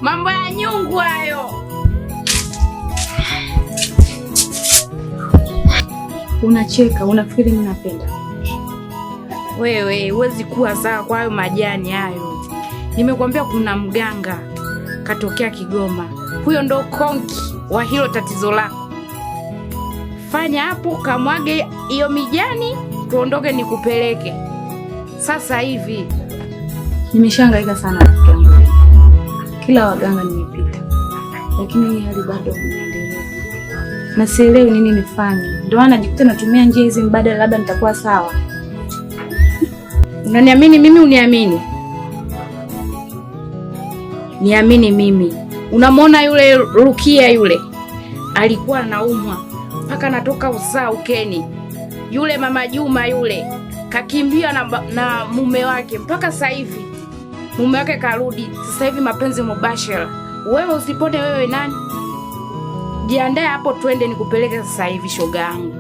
Mambo ya nyungu hayo. Unacheka, unafikiri mimi napenda? Wewe huwezi kuwa sawa kwa hayo majani hayo. Nimekwambia kuna mganga katokea Kigoma. Huyo ndo konki wa hilo tatizo lako. Fanya hapo kamwage hiyo mijani, tuondoke nikupeleke sasa hivi. Nimeshangaika sana rafiki yangu. Kila waganga nimepita, lakini hali bado inaendelea. Na sielewi nini nifanye. Ndio anajikuta natumia njia hizi mbadala, labda nitakuwa sawa. Unaniamini mimi? Uniamini? Niamini mimi. Unamwona yule Rukia yule? Alikuwa anaumwa mpaka natoka usaa ukeni. Yule mama Juma yule kakimbia na mume wake mpaka sasa hivi. Mume wake karudi. Sasa hivi mapenzi mubashara. Wewe usipone wewe nani? Jiandae hapo twende nikupeleke sasa hivi shoga yangu.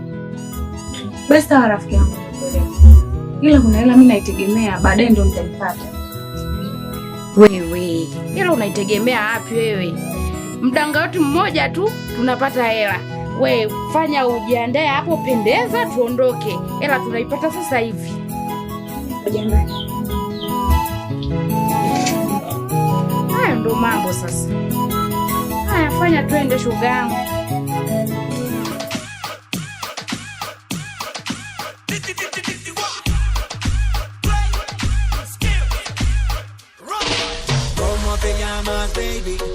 Basi sawa rafiki yangu. Ila kuna hela mimi naitegemea, baadaye ndio nitaipata. Wewe, hela unaitegemea wapi wewe? Mdanga wetu mmoja tu tunapata hela. Wewe fanya ujiandae hapo, pendeza tuondoke. Hela tunaipata sasa hivi. Ujiandae. Haya ndo mambo sasa. Haya fanya twende shoga yangu.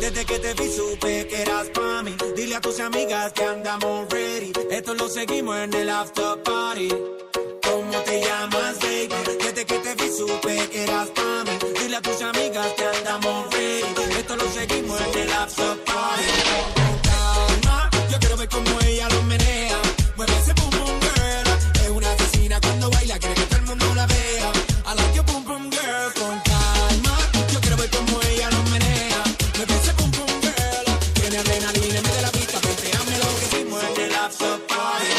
Desde que te vi supe que eras pa' mí. Dile a tus amigas que andamos ready. Esto lo seguimos en el after party. ¿Cómo te llamas, baby? Desde que te vi supe que eras pa' mí. Dile a tus amigas que andamos ready. Esto lo seguimos en el after party. Calma, yo quiero ver cómo ella lo menea. Mueve ese boom boom girl. Es una asesina cuando baila, quiere que todo el mundo la vea. I like your boom boom girl. Con calma, yo quiero ver cómo ella lo menea. Mueve ese boom boom girl. Tiene adrenalina, mete la pista, penteame lo que hicimos en el after party.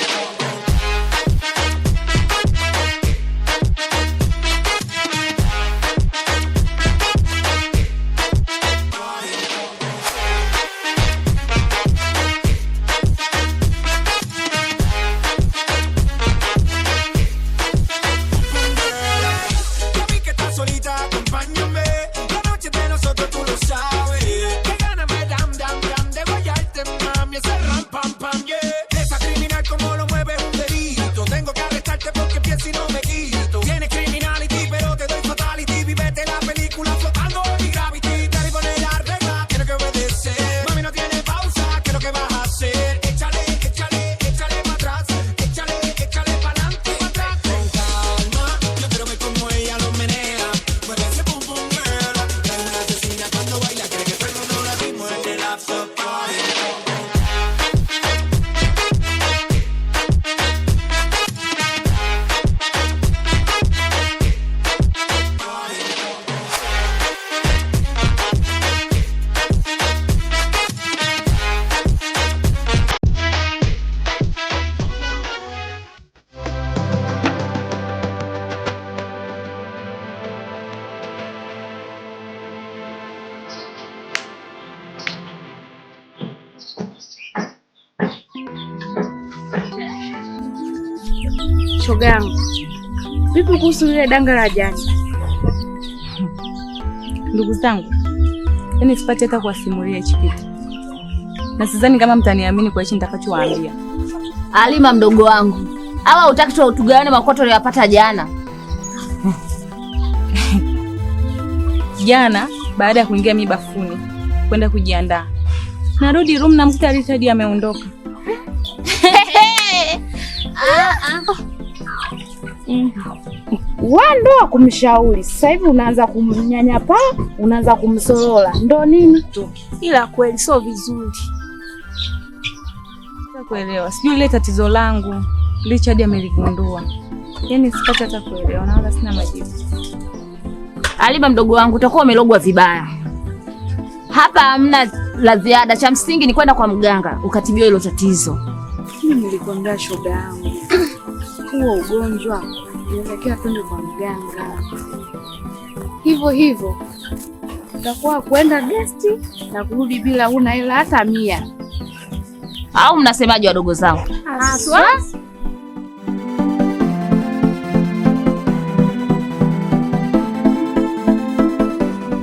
Shoga yangu, vipi kuhusu ile danga la jana? Ndugu zangu, yaani sipati hata kuwasimulia hichi kitu. Na sidhani kama mtaniamini kwa hichi nitakachowaambia. Halima mdogo wangu, hawa utaki tugawane makoto uliyopata jana. Jana baada ya kuingia mimi bafuni kwenda kujiandaa, narudi room na mkuta Richard ameondoka. Wando kumshauri. Sasa hivi unaanza kumnyanyapa, unaanza kumsolola. Ndo nini tu? Ila kweli sio vizuri. Sikuelewa. Sijui ile tatizo langu Richard ameligundua. Yaani sipata hata kuelewa na wala sina majibu. Halima mdogo wangu, utakuwa umelogwa vibaya. Hapa hamna la ziada, cha msingi ni kwenda kwa mganga ukatibiwa hilo tatizo. Mimi nilikwambia shoga yangu, huo ugonjwa unatakiwa twende kwa mganga. Hivyo utakuwa kwenda gesti na kurudi bila una hela hata 100. Au mnasemaje wadogo zangu? Aswa?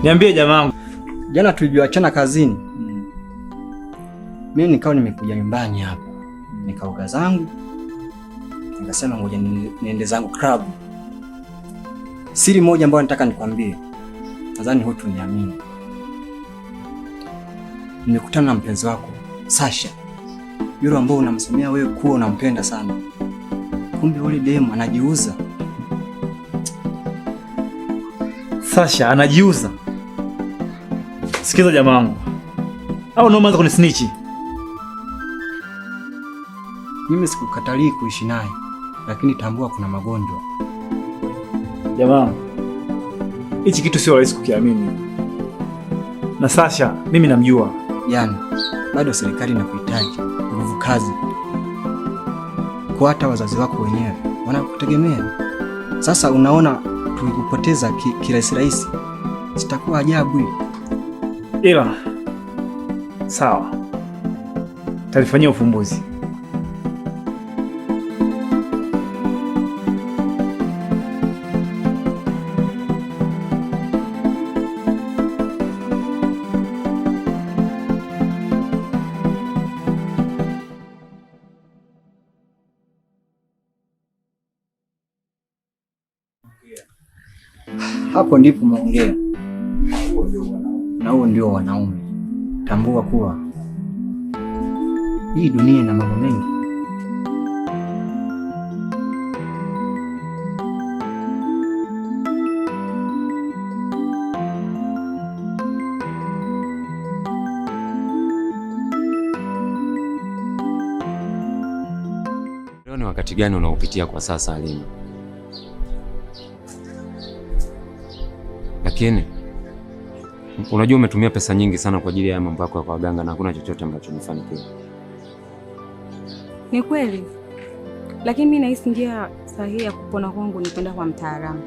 Niambie jamangu. Jana tulivyoachana kazini, mimi nikawa nimekuja nyumbani hapa, nikaoga zangu, nikasema ngoja niende zangu club. Siri moja ambayo nataka nikwambie, nadhani hutuniamini. Nimekutana na mpenzi wako Sasha, yule ambao unamsemea wewe kuwa unampenda sana. Kumbe yule demu anajiuza. Sasha anajiuza? Sikiza jamangu, au unaanza kunisnichi? Mimi sikukatalii kuishi naye, lakini tambua kuna magonjwa. Jamangu, hichi kitu sio rahisi kukiamini. Na Sasha mimi namjua. Yaani bado serikali inakuhitaji nguvu kazi, kwa hata wazazi wako wenyewe wanakutegemea. Sasa unaona tukikupoteza kirahisi rahisi, sitakuwa ajabu. Ila sawa, talifanyia ufumbuzi. Hapo ndipo maongea, na huo ndio wanaume. Tambua kuwa hii dunia ina mambo mengi. Leo ni wakati gani unaopitia kwa sasa Halima? Lakini unajua umetumia pesa nyingi sana kwa ajili ya mambo yako ya kwa waganga na hakuna chochote ambacho umefanikiwa. Ni kweli, lakini mimi nahisi njia sahihi ya kupona kwangu ni kwenda kwa mtaalamu.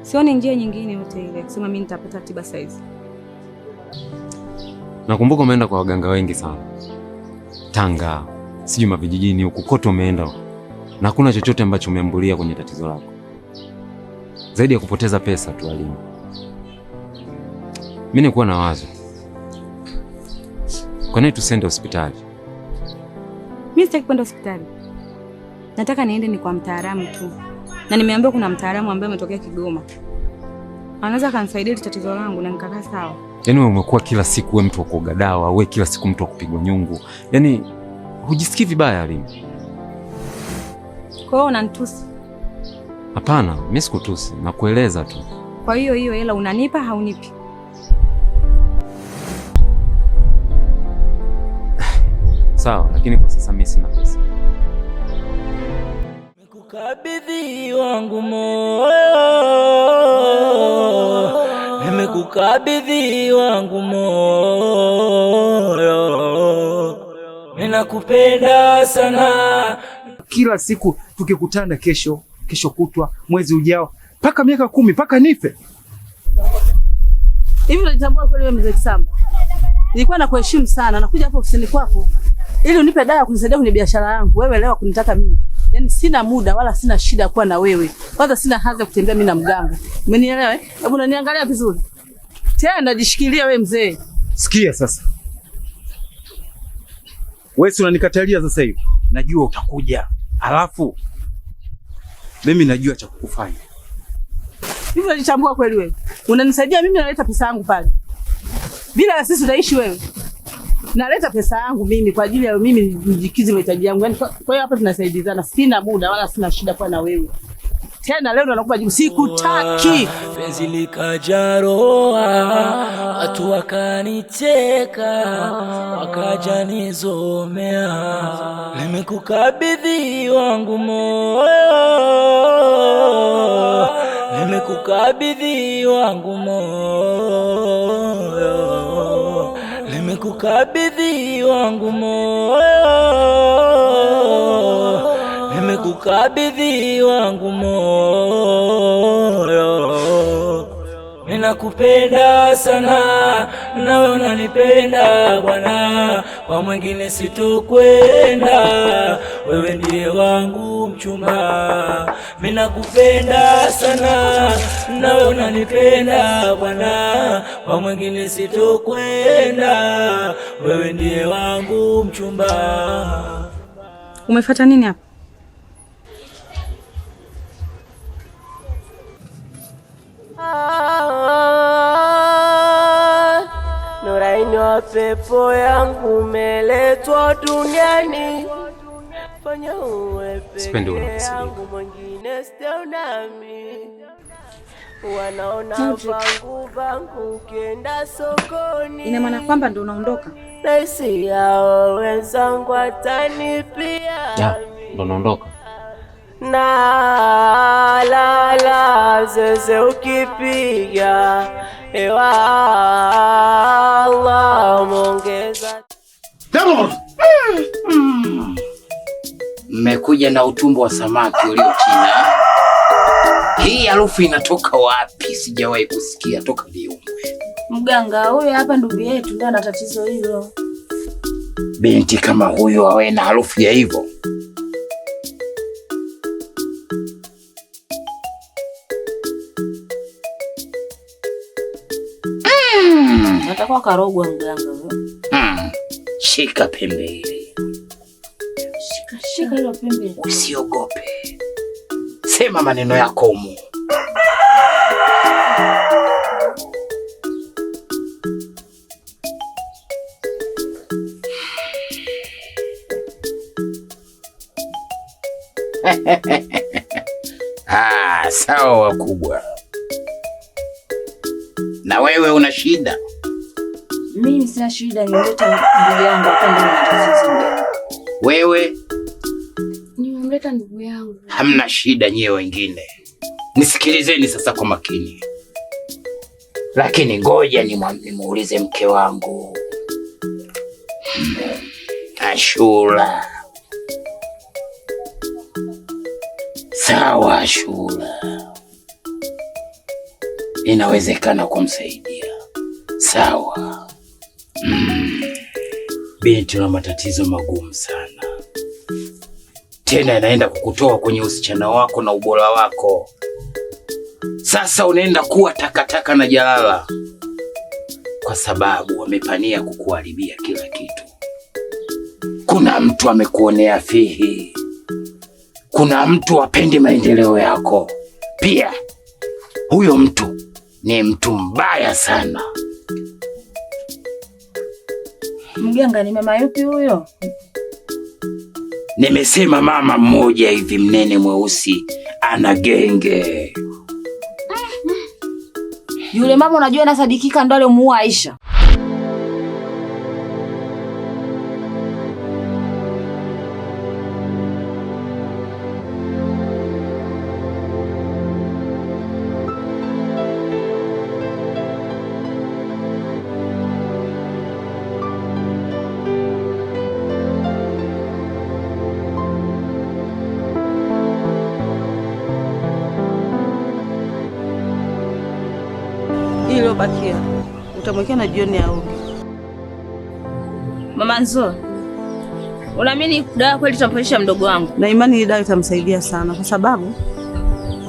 Sioni njia nyingine yote ile kusema mimi nitapata tiba saizi. Nakumbuka umeenda kwa waganga wengi sana, Tanga, sijui mavijijini huko kote umeenda, na hakuna chochote ambacho umeambulia kwenye tatizo lako zaidi ya kupoteza pesa tu Halima. Mimi nilikuwa na wazo, kwa nini tusende hospitali? Mimi sitaki kwenda hospitali, nataka niende ni kwa mtaalamu tu, na nimeambiwa kuna mtaalamu ambaye ametokea Kigoma, anaweza kanisaidia tatizo langu na nikakaa sawa. Yaani wewe umekuwa kila siku wewe mtu wa kuoga dawa, wewe kila siku mtu wa kupigwa nyungu, yaani hujisikii vibaya Halima? Kwa hiyo unanitusi? Hapana, mimi sikutusi, nakueleza tu. Kwa hiyo hela unanipa haunipi? Sawa, lakini kwa sasa mimi sina pesa. Nimekukabidhi wangu moyo, nimekukabidhi wangu moyo, ninakupenda sana. Kila siku tukikutana, kesho kutwa, mwezi ujao, mpaka miaka 10, mpaka nife. Hivi unajitambua kweli wewe mzee Kisamba? Nilikuwa nakuheshimu sana, nakuja hapo ofisini kwako ili unipe dawa kunisaidia kwenye biashara yangu. Wewe leo kunitaka mimi. Yaani sina muda wala sina shida kuwa na wewe. Kwanza sina haja ya kutembea mimi na mganga. Umenielewa eh? Hebu unaniangalia vizuri. Tena najishikilia wewe mzee. Sikia sasa. Wewe unanikatalia sasa hivi. Najua utakuja. Alafu mimi najua cha kukufanya. Hivi unajitambua kweli wewe? Unanisaidia mimi naleta pesa yangu pale. Bila sisi utaishi wewe. Naleta pesa yangu mimi kwa ajili ya mimi nijikize mahitaji yangu. Yaani kwa hiyo hapa tunasaidizana. Sina muda wala sina shida kwa na wewe. Tena leo ndo nakupa jibu, sikutaki. Penzi likajaroa, watu wakanicheka, wakaja nizomea. Nimekukabidhi wangu moyo, nimekukabidhi wangu moyo, nimekukabidhi wangu moyo, nimekukabidhi wangu moyo, nakupenda sana, nawe unanipenda bwana, kwa mwingine sitokwenda, wewe ndiye wangu mchumba. Mimi nakupenda sana, nawe unanipenda bwana, kwa mwingine sitokwenda, wewe ndiye wangu mchumba. Umefuata nini hapa? Nuraini wa pepo yangu umeletwa duniani, fanya uwe peke yangu, mwingine sitaonami. Wanaona vangu ukienda sokoni. Ina maana kwamba ndo unaondoka? Naisi hao wenzangu atanipia. Ya, ndo naondoka. Na la zeze ukipiga ewa Allah mongeza. Mmekuja na utumbo wa samaki uliochina. Hii harufu inatoka wapi? Sijawahi kusikia toka niumbwe. Mganga huyo hapa ndugu yetu ndio ana tatizo hilo. Binti kama huyo awe na harufu ya hivyo? Atakuwa karogwa mganga huyo. Shika pembe ile. Shika ile pembe. Usiogope. Sema maneno yako humu. Sawa wakubwa. Na wewe una shida? Mimi sina shida, nimeleta ndugu yangu hapa ndio natatizo. Wewe? Nimeleta ndugu yangu. Hamna shida nyie wengine. Nisikilizeni sasa kwa makini. Lakini ngoja nimuulize mke wangu. Ashura. Sawa Ashura. Inawezekana kumsaidia. Sawa. Binti una matatizo magumu sana. Tena inaenda kukutoa kwenye usichana wako na ubora wako. Sasa unaenda kuwa takataka na jalala. Kwa sababu wamepania kukuharibia kila kitu. Kuna mtu amekuonea fihi. Kuna mtu hapendi maendeleo yako. Pia huyo mtu ni mtu mbaya sana. Mganga, ni mama yupi huyo? Nimesema mama mmoja hivi mnene mweusi ana genge. Yule mama unajua anasadikika ndo alimuua Aisha. Iliyobakia utamwekea na jioni aoge. Mama Nzo, unaamini dawa kweli itamponyesha mdogo wangu? Na imani hii dawa itamsaidia sana, kwa sababu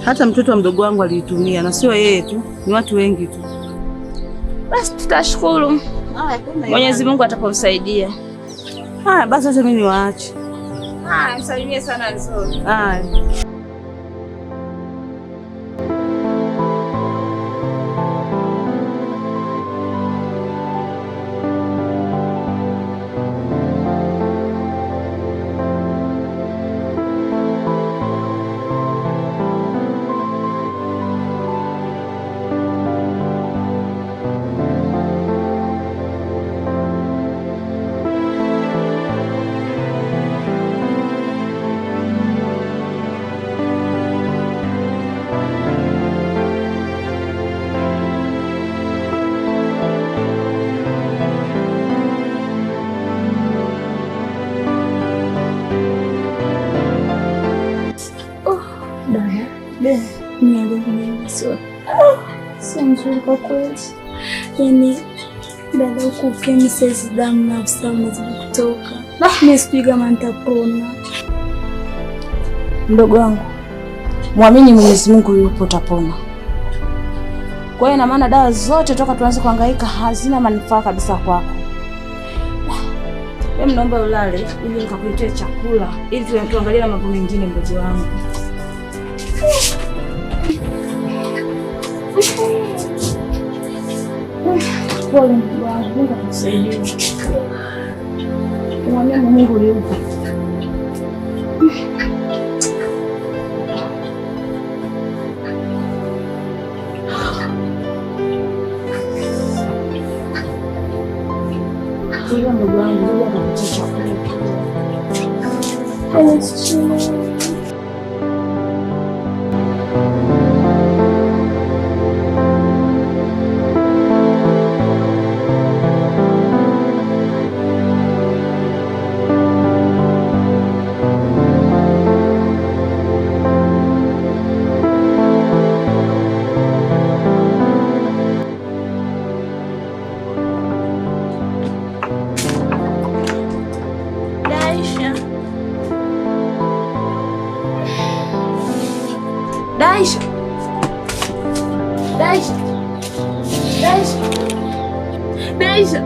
hata mtoto wa mdogo wangu aliitumia, na sio yeye tu, ni watu wengi tu. Basi tutashukuru. Mwenyezi Mungu atapomsaidia. Haya basi acha mimi niwaache. Msalimie sana Nzo. Haya. vizuri kwa kweli. Yaani dada huko ukeni saizi damu na usamu nazidi kutoka. Mimi sijui kama nitapona. Mdogo wangu, muamini Mwenyezi Mungu, yupo, utapona. Kwa hiyo ina maana dawa zote toka tuanze kuhangaika hazina manufaa kabisa kwako. Wewe naomba ulale ili nikakuletea chakula ili tuangalie na mambo mengine mdogo wangu. Pole mdogo wangu, Mungu akusaidie. Mwamini Mungu yupo. Ndio ndugu wangu, ndio atakutia chakula. Daisha. Daisha. Daisha. Daisha. Daisha.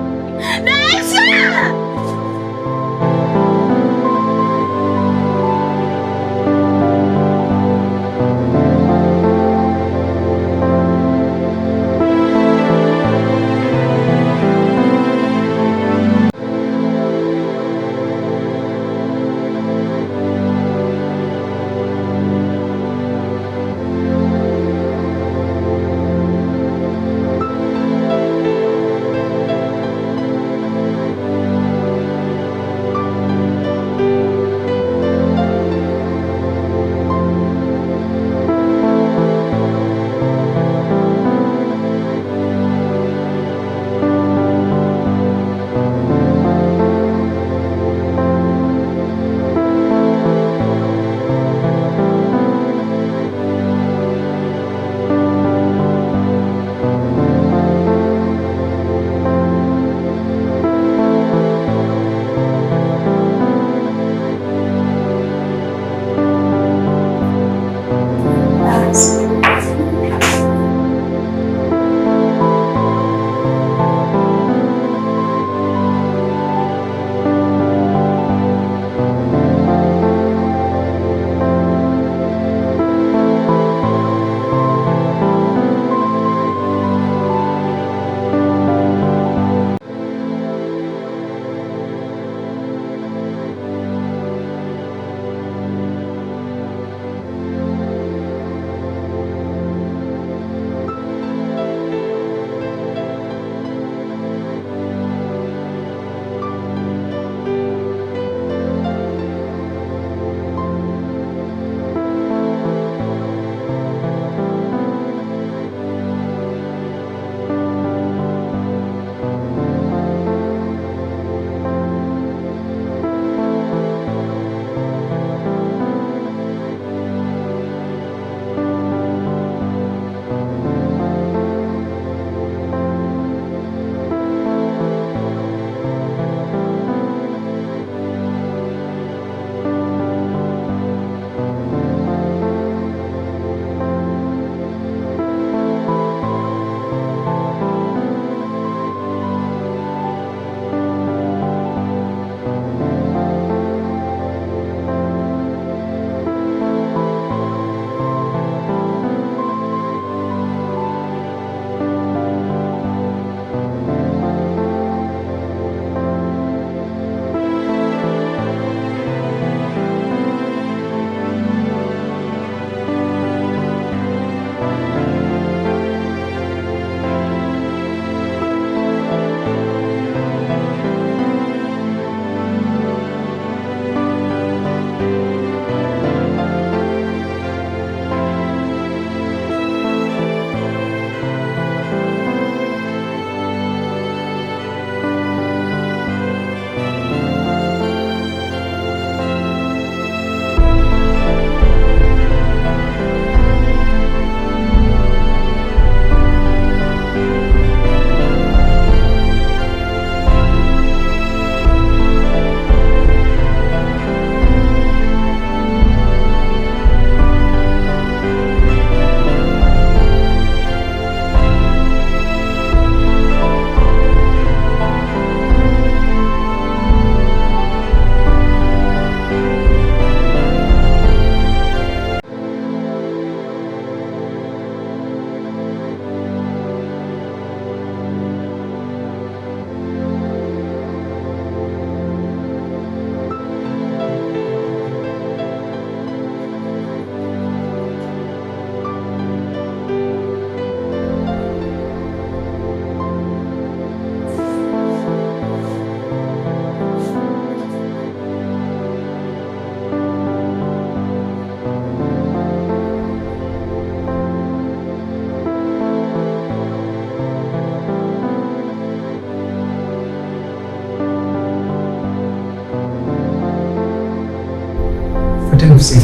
ofisini.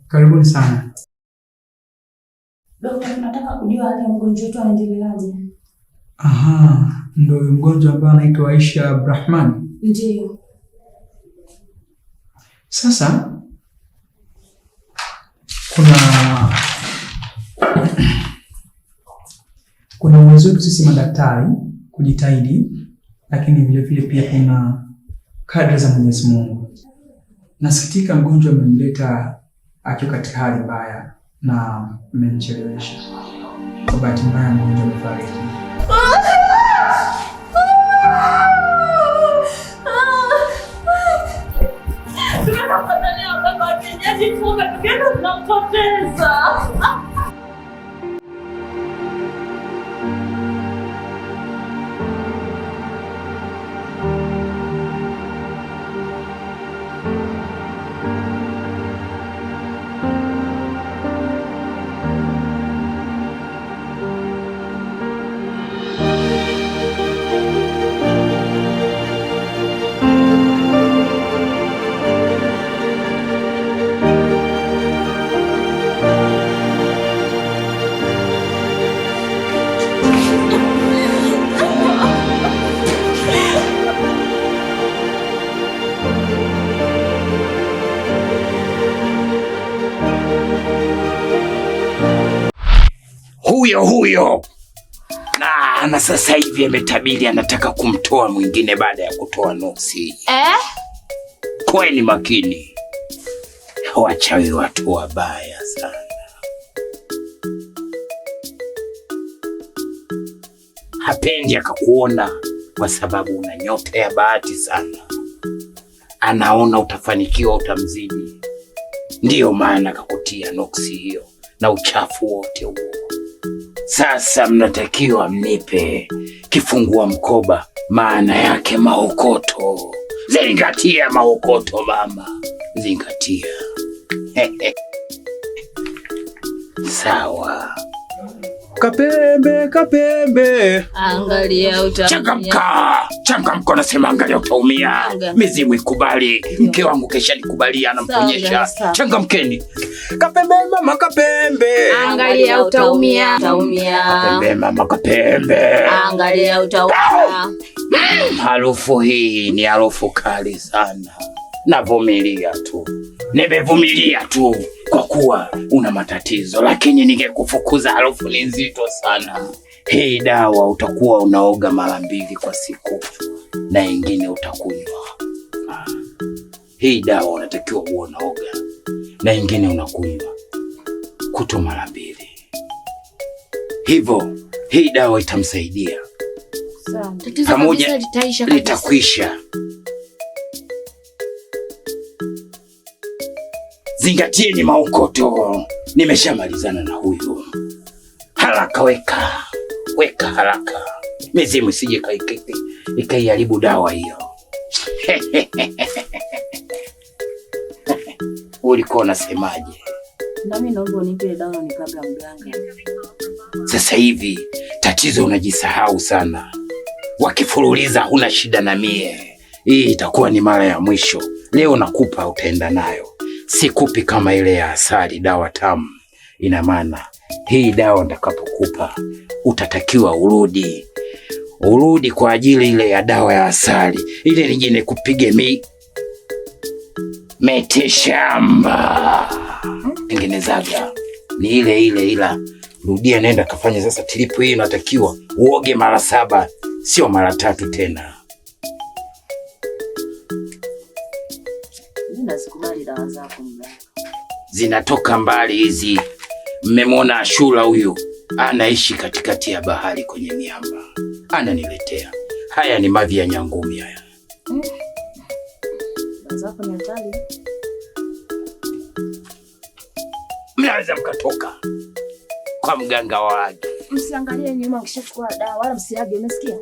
Karibuni sana. Dokta, tunataka kujua hali ya mgonjwa wetu anaendeleaje? Aha, ndio mgonjwa ambaye anaitwa Aisha Abdrahman. Ndiyo. Sasa kuna uwezo wetu sisi madaktari kujitahidi, lakini vile vile pia kuna kadri za Mwenyezi Mungu. Nasikitika mgonjwa amemleta akiwa katika hali mbaya na mmemchelewesha. Kwa bahati mbaya mgonjwa amefariki. Huyo na sasa hivi ametabiri anataka kumtoa mwingine baada ya kutoa nuksi. Kweni makini, wachawi watu wabaya sana. Hapendi akakuona kwa sababu una nyota ya bahati sana. Anaona utafanikiwa, utamzidi, ndiyo maana akakutia nuksi hiyo na uchafu wote huo. Sasa mnatakiwa mnipe kifungua mkoba, maana yake maokoto. Zingatia maokoto mama, zingatia. Sawa. Kapembe. Angalia utaumia. Changamka nasema, angalia utaumia. Mizimu ikubali. Mke wangu kesha nikubalia, anamponyesha. Changamkeni. Kapembe mama, kapembe. Angalia utaumia. Kapembe mama, kapembe. Angalia utaumia. Harufu hii ni harufu kali sana. Navumilia tu. Nimevumilia tu kwa kuwa una matatizo, lakini ningekufukuza. Harufu ni nzito sana. Hii dawa utakuwa unaoga mara 2 kwa siku na ingine utakunywa. Hii dawa unatakiwa uwe unaoga na ingine unakunywa kuto mara 2. Hivyo hii dawa itamsaidia. Pamoja litakwisha. Zingatieni maokoto. Nimeshamalizana na huyu. Haraka weka haraka. Mizimu isije ikaiharibu dawa hiyo. Ulikuwa unasemaje? Nami naomba unipe dawa ni kabla mganga. Sasa hivi tatizo unajisahau sana. Wakifululiza huna shida na mie. Hii itakuwa ni mara ya mwisho. Leo nakupa, utaenda nayo. Sikupi kama ile ya asali, dawa tamu. Ina maana hii dawa nitakapokupa utatakiwa urudi kwa ajili ile ya dawa ya asali. Ile nyingine kupige mete shamba. Tengenezaga ni ile ila rudia, nenda kafanya sasa. Tilipu hii unatakiwa uoge mara 7, sio mara 3 tena. Nazikubali dawa zako mganga. Zinatoka mbali hizi. Mmemwona Ashura huyu? Anaishi katikati ya bahari kwenye miamba. Ananiletea. Haya ni mavi ya nyangumi haya. Dawa zako ni hatari. Mnaweza mkatoka. kwa mganga wake. Msiangalie nyuma ukishachukua dawa wala msiage, umesikia?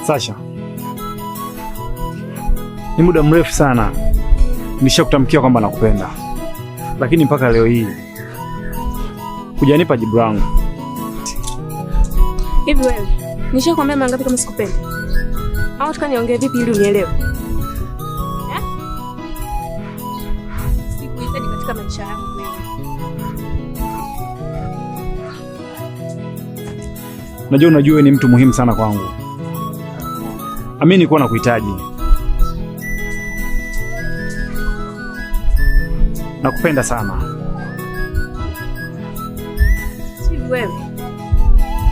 Sasha, ni muda mrefu sana nishakutamkia kwamba nakupenda, lakini mpaka leo hii hujanipa jibu langu. Hivi wewe, nishakwambia mara ngapi kama sikupendi? Au nataka niongee vipi ili unielewe? Sikuhitaji katika maisha yangu wewe. Unajua wewe ni mtu muhimu sana kwangu. Amini nilikuwa nakuhitaji. Nakupenda sana. Sisi wewe.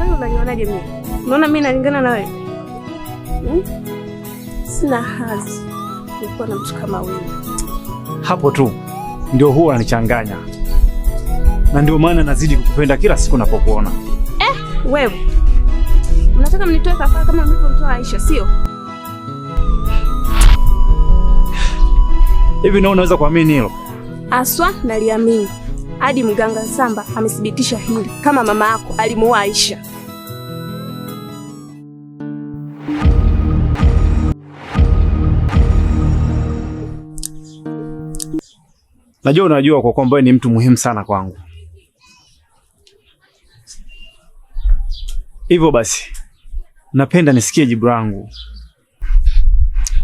Wewe unanionaje mimi? Unaona mimi nalingana na wewe? Sina hazi. Nilikuwa na mtu kama wewe. Hapo tu ndio huwa ananichanganya. Na ndio maana nazidi kukupenda kila siku napokuona. Wewe. Unataka mnitoe kafara kama mlivyomtoa Aisha, sio? Hivi na unaweza kuamini hilo? Aswa naliamini. Hadi mganga Samba amethibitisha hili kama mama yako alimuoa Aisha. Unajua kwa kwamba wewe ni mtu muhimu sana kwangu. Hivyo basi, napenda nisikie jibu langu.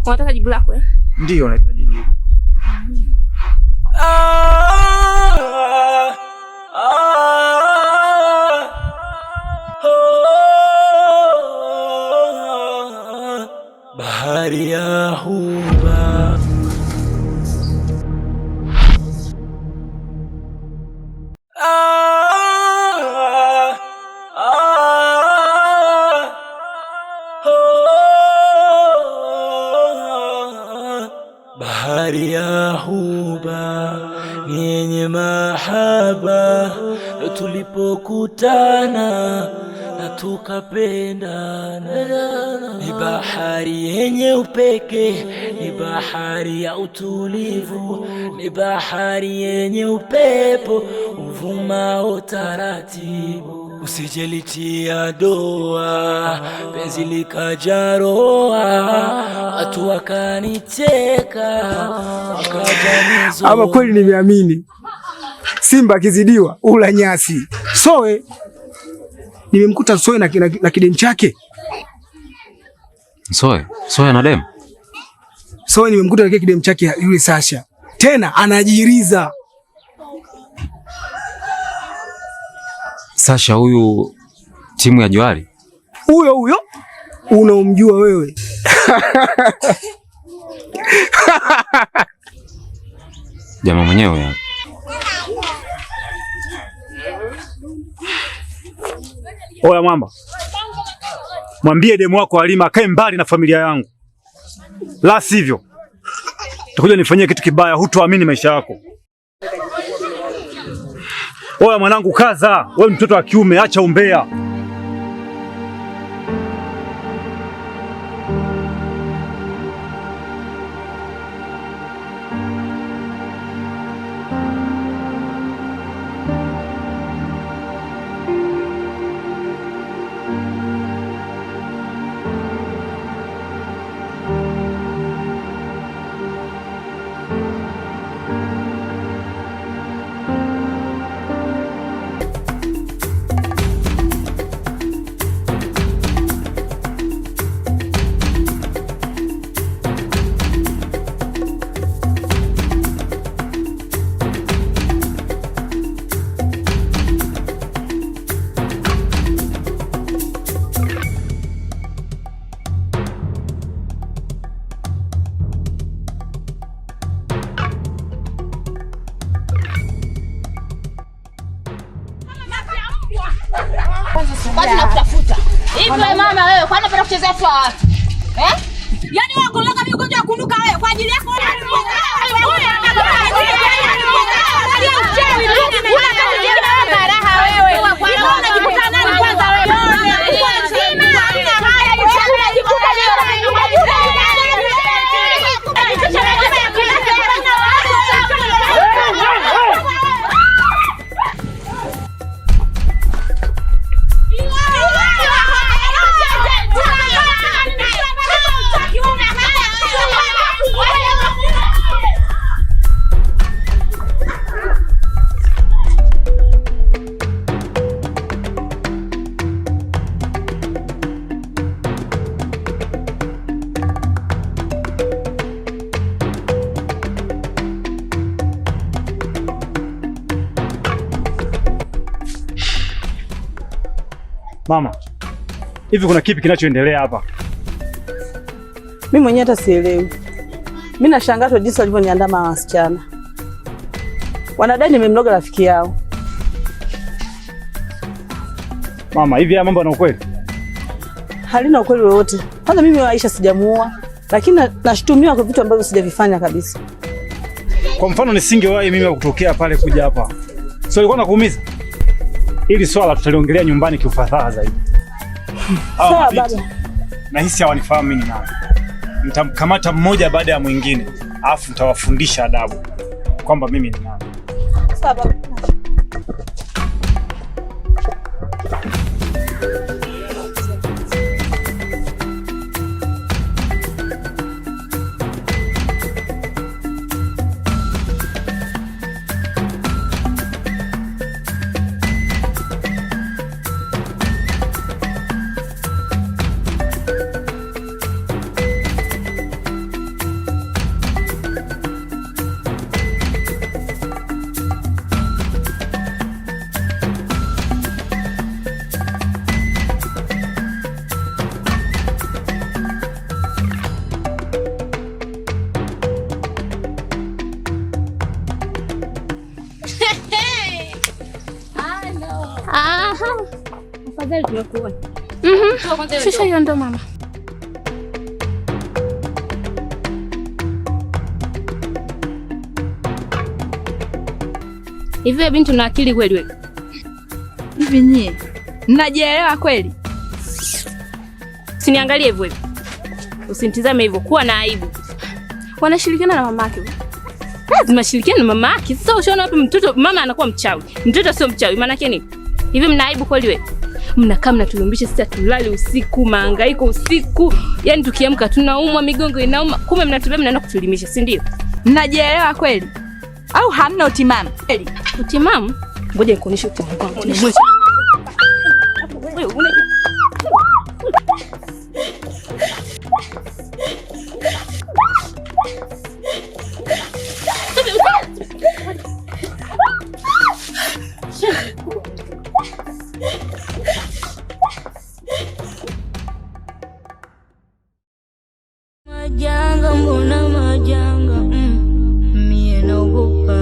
Unataka jibu lako? Ndio, nahitaji jibu. Bahari ya huba, bahari ya huba ni yenye mahaba, tulipokutana na tukapendana. Ni bahari yenye upeke, ni bahari ya utulivu, ni bahari yenye upepo uvumao taratibu. Usijelitia doa, penzi likajaroa, watu wakanicheka, wakajanizo. Ama kweli nimeamini simba akizidiwa ula nyasi. Soe nimemkuta Soe na kidem chake. Soe na dem? Soe nimemkuta na kidem chake yule Sasha. Tena anajiriza. Sasha huyu timu ya Johari? Huyo unaomjua wewe. Jamaa mwenyewe hapa. Oya mwamba, mwambie demu wako Halima akae mbali na familia yangu, la sivyo utakuja nifanyie kitu kibaya, hutoamini maisha yako. Oya mwanangu, kaza, wewe mtoto wa kiume, acha umbea. Kwani nakutafuta. Hivi wewe mama wewe, kwani unapenda kuchezea kwa watu? Yaani wewe unakologa mimi ugonjwa wa kunuka wewe kwa ajili yako wewe. Mama, hivi kuna kipi kinachoendelea hapa? Mimi mwenyewe hata sielewi. Mimi nashangaa tu jinsi walivyoniandama wasichana. Wanadai nimemloga rafiki yao. Mama, hivi haya mambo yana ukweli? Halina ukweli wowote. Kwanza mimi Aisha sijamuoa, lakini nashtumiwa kwa vitu ambavyo sijavifanya kabisa. Kwa mfano nisingewahi mimi kutokea pale kuja hapa. Sio ilikuwa nakuumiza? Hili swala tutaliongelea nyumbani kiufasaha zaidi. Sawa baba. Nahisi hawanifahamu mimi nani. Nitamkamata mmoja baada ya mwingine, alafu nitawafundisha adabu kwamba mimi ni nani. Sawa baba. Afadhali tumekuona. Shusha hiyo ndo mama. Hivi binti una akili kweli wewe? Hivi nyie mnajielewa kweli? Usiniangalie hivyo hivyo. Usinitazame hivyo, kuwa na aibu. Wanashirikiana na mamake. Lazima shirikiana na mamake. Sasa ushaona wapi mtoto mama anakuwa mchawi? Mtoto sio mchawi, maana yake nini? Hivi mna aibu kweli wewe? Mnakaa mnatulumbisha sisi tulali usiku, mahangaiko usiku. Yaani tukiamka tunaumwa, migongo inauma. Kumbe mnatubeba mnaenda kutulimisha, si ndio? Mnajielewa kweli? Au hamna utimamu? Kweli. Utimamu? Ngoja nikuoneshe utimamu wangu. Wewe una Majanga, mbona majanga? Mie naogopa.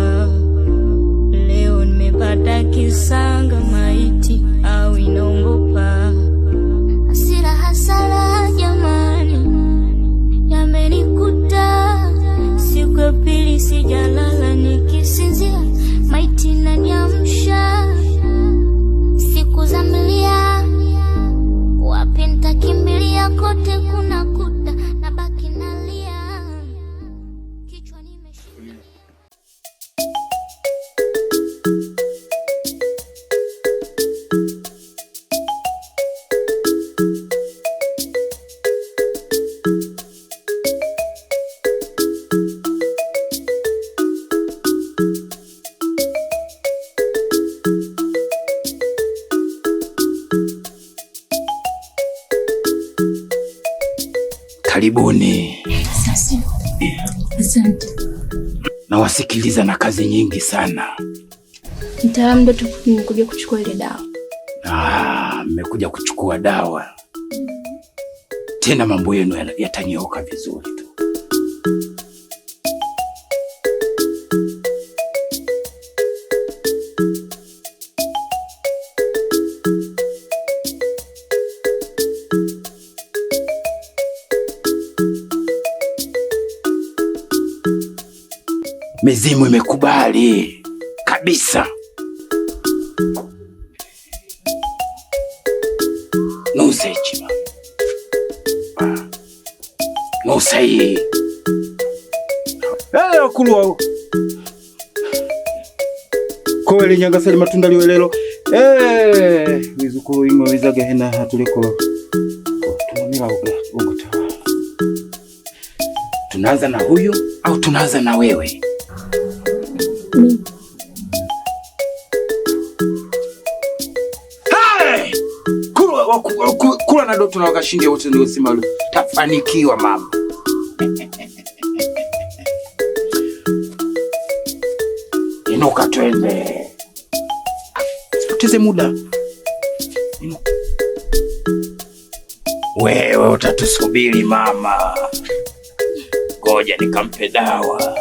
Leo nimepata kisanga, maiti au inaongopa. Hasira hasara jamani, yamenikuta. Siku ya pili sijalala nikisinzia, maiti inaniamsha. Siku za mlia, wapi nitakimbilia? Kote kuna kuta, nabaki nalia. Kichwa nimeshika. Karibuni. Asante. Nawasikiliza na kazi nyingi sana. Mtaalamu ndo tumekuja kuchukua ile dawa. Mmekuja kuchukua dawa. Tena mambo yenu yatanyooka vizuri tu. Mizimu imekubali kabisa. Nusa ichima. Nusa hii. Wakulu kowe nyangasali matunda liwelelo wizukulu ingo wizage hena hatuliko tumamila ugota. Tunaanza na huyo au tunaanza na wewe? Hey! Kula na doto na wakashinde wote ndio simalu. Tafanikiwa mama. Inuka twende. Sipoteze muda. Wewe utatusubiri mama. Ngoja nikampe dawa.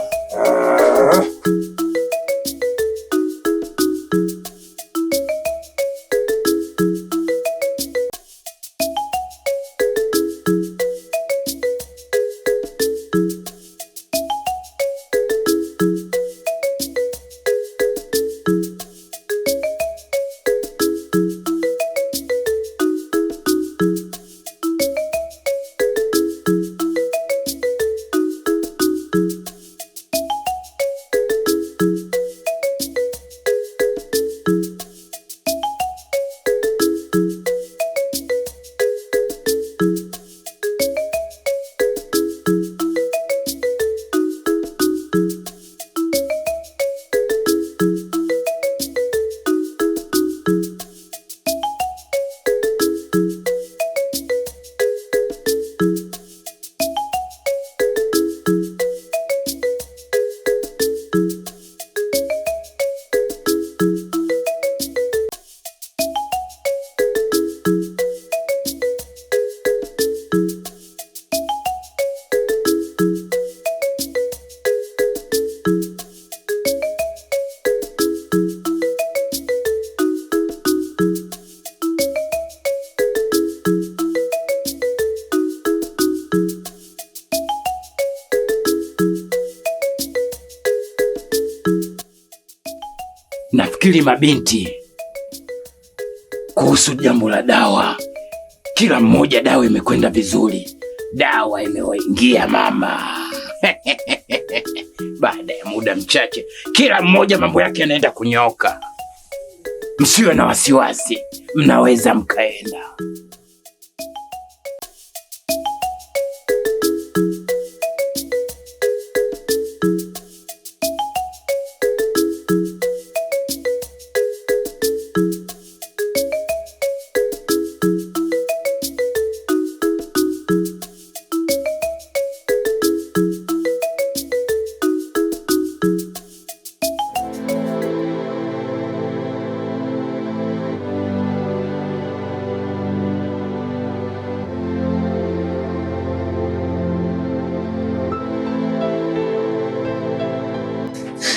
Nafikiri mabinti, kuhusu jambo la dawa, kila mmoja dawa imekwenda vizuri. Dawa imewaingia mama. Baada ya muda mchache, kila mmoja mambo yake yanaenda kunyoka. Msiwe na wasiwasi, mnaweza mkaenda.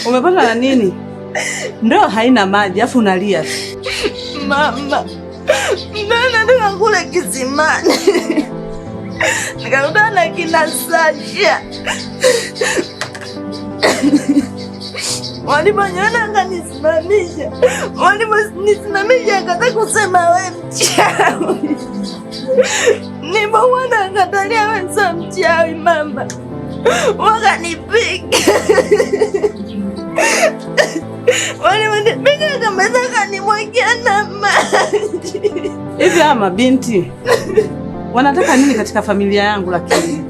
Umepata na nini? Ndoo haina maji afu unalia. Mama, nataka kule kisimani. Nikakutana na kina Sasha. Waliponiona akanisimamisha. Waliponisimamisha akataka kusema wewe mchawi. Nimeona akatalia wewe sio mchawi mama. Wakanipiga. Wanipiga kama kanimwagia na maji. Hivi hawa mabinti wanataka nini katika familia yangu? Lakini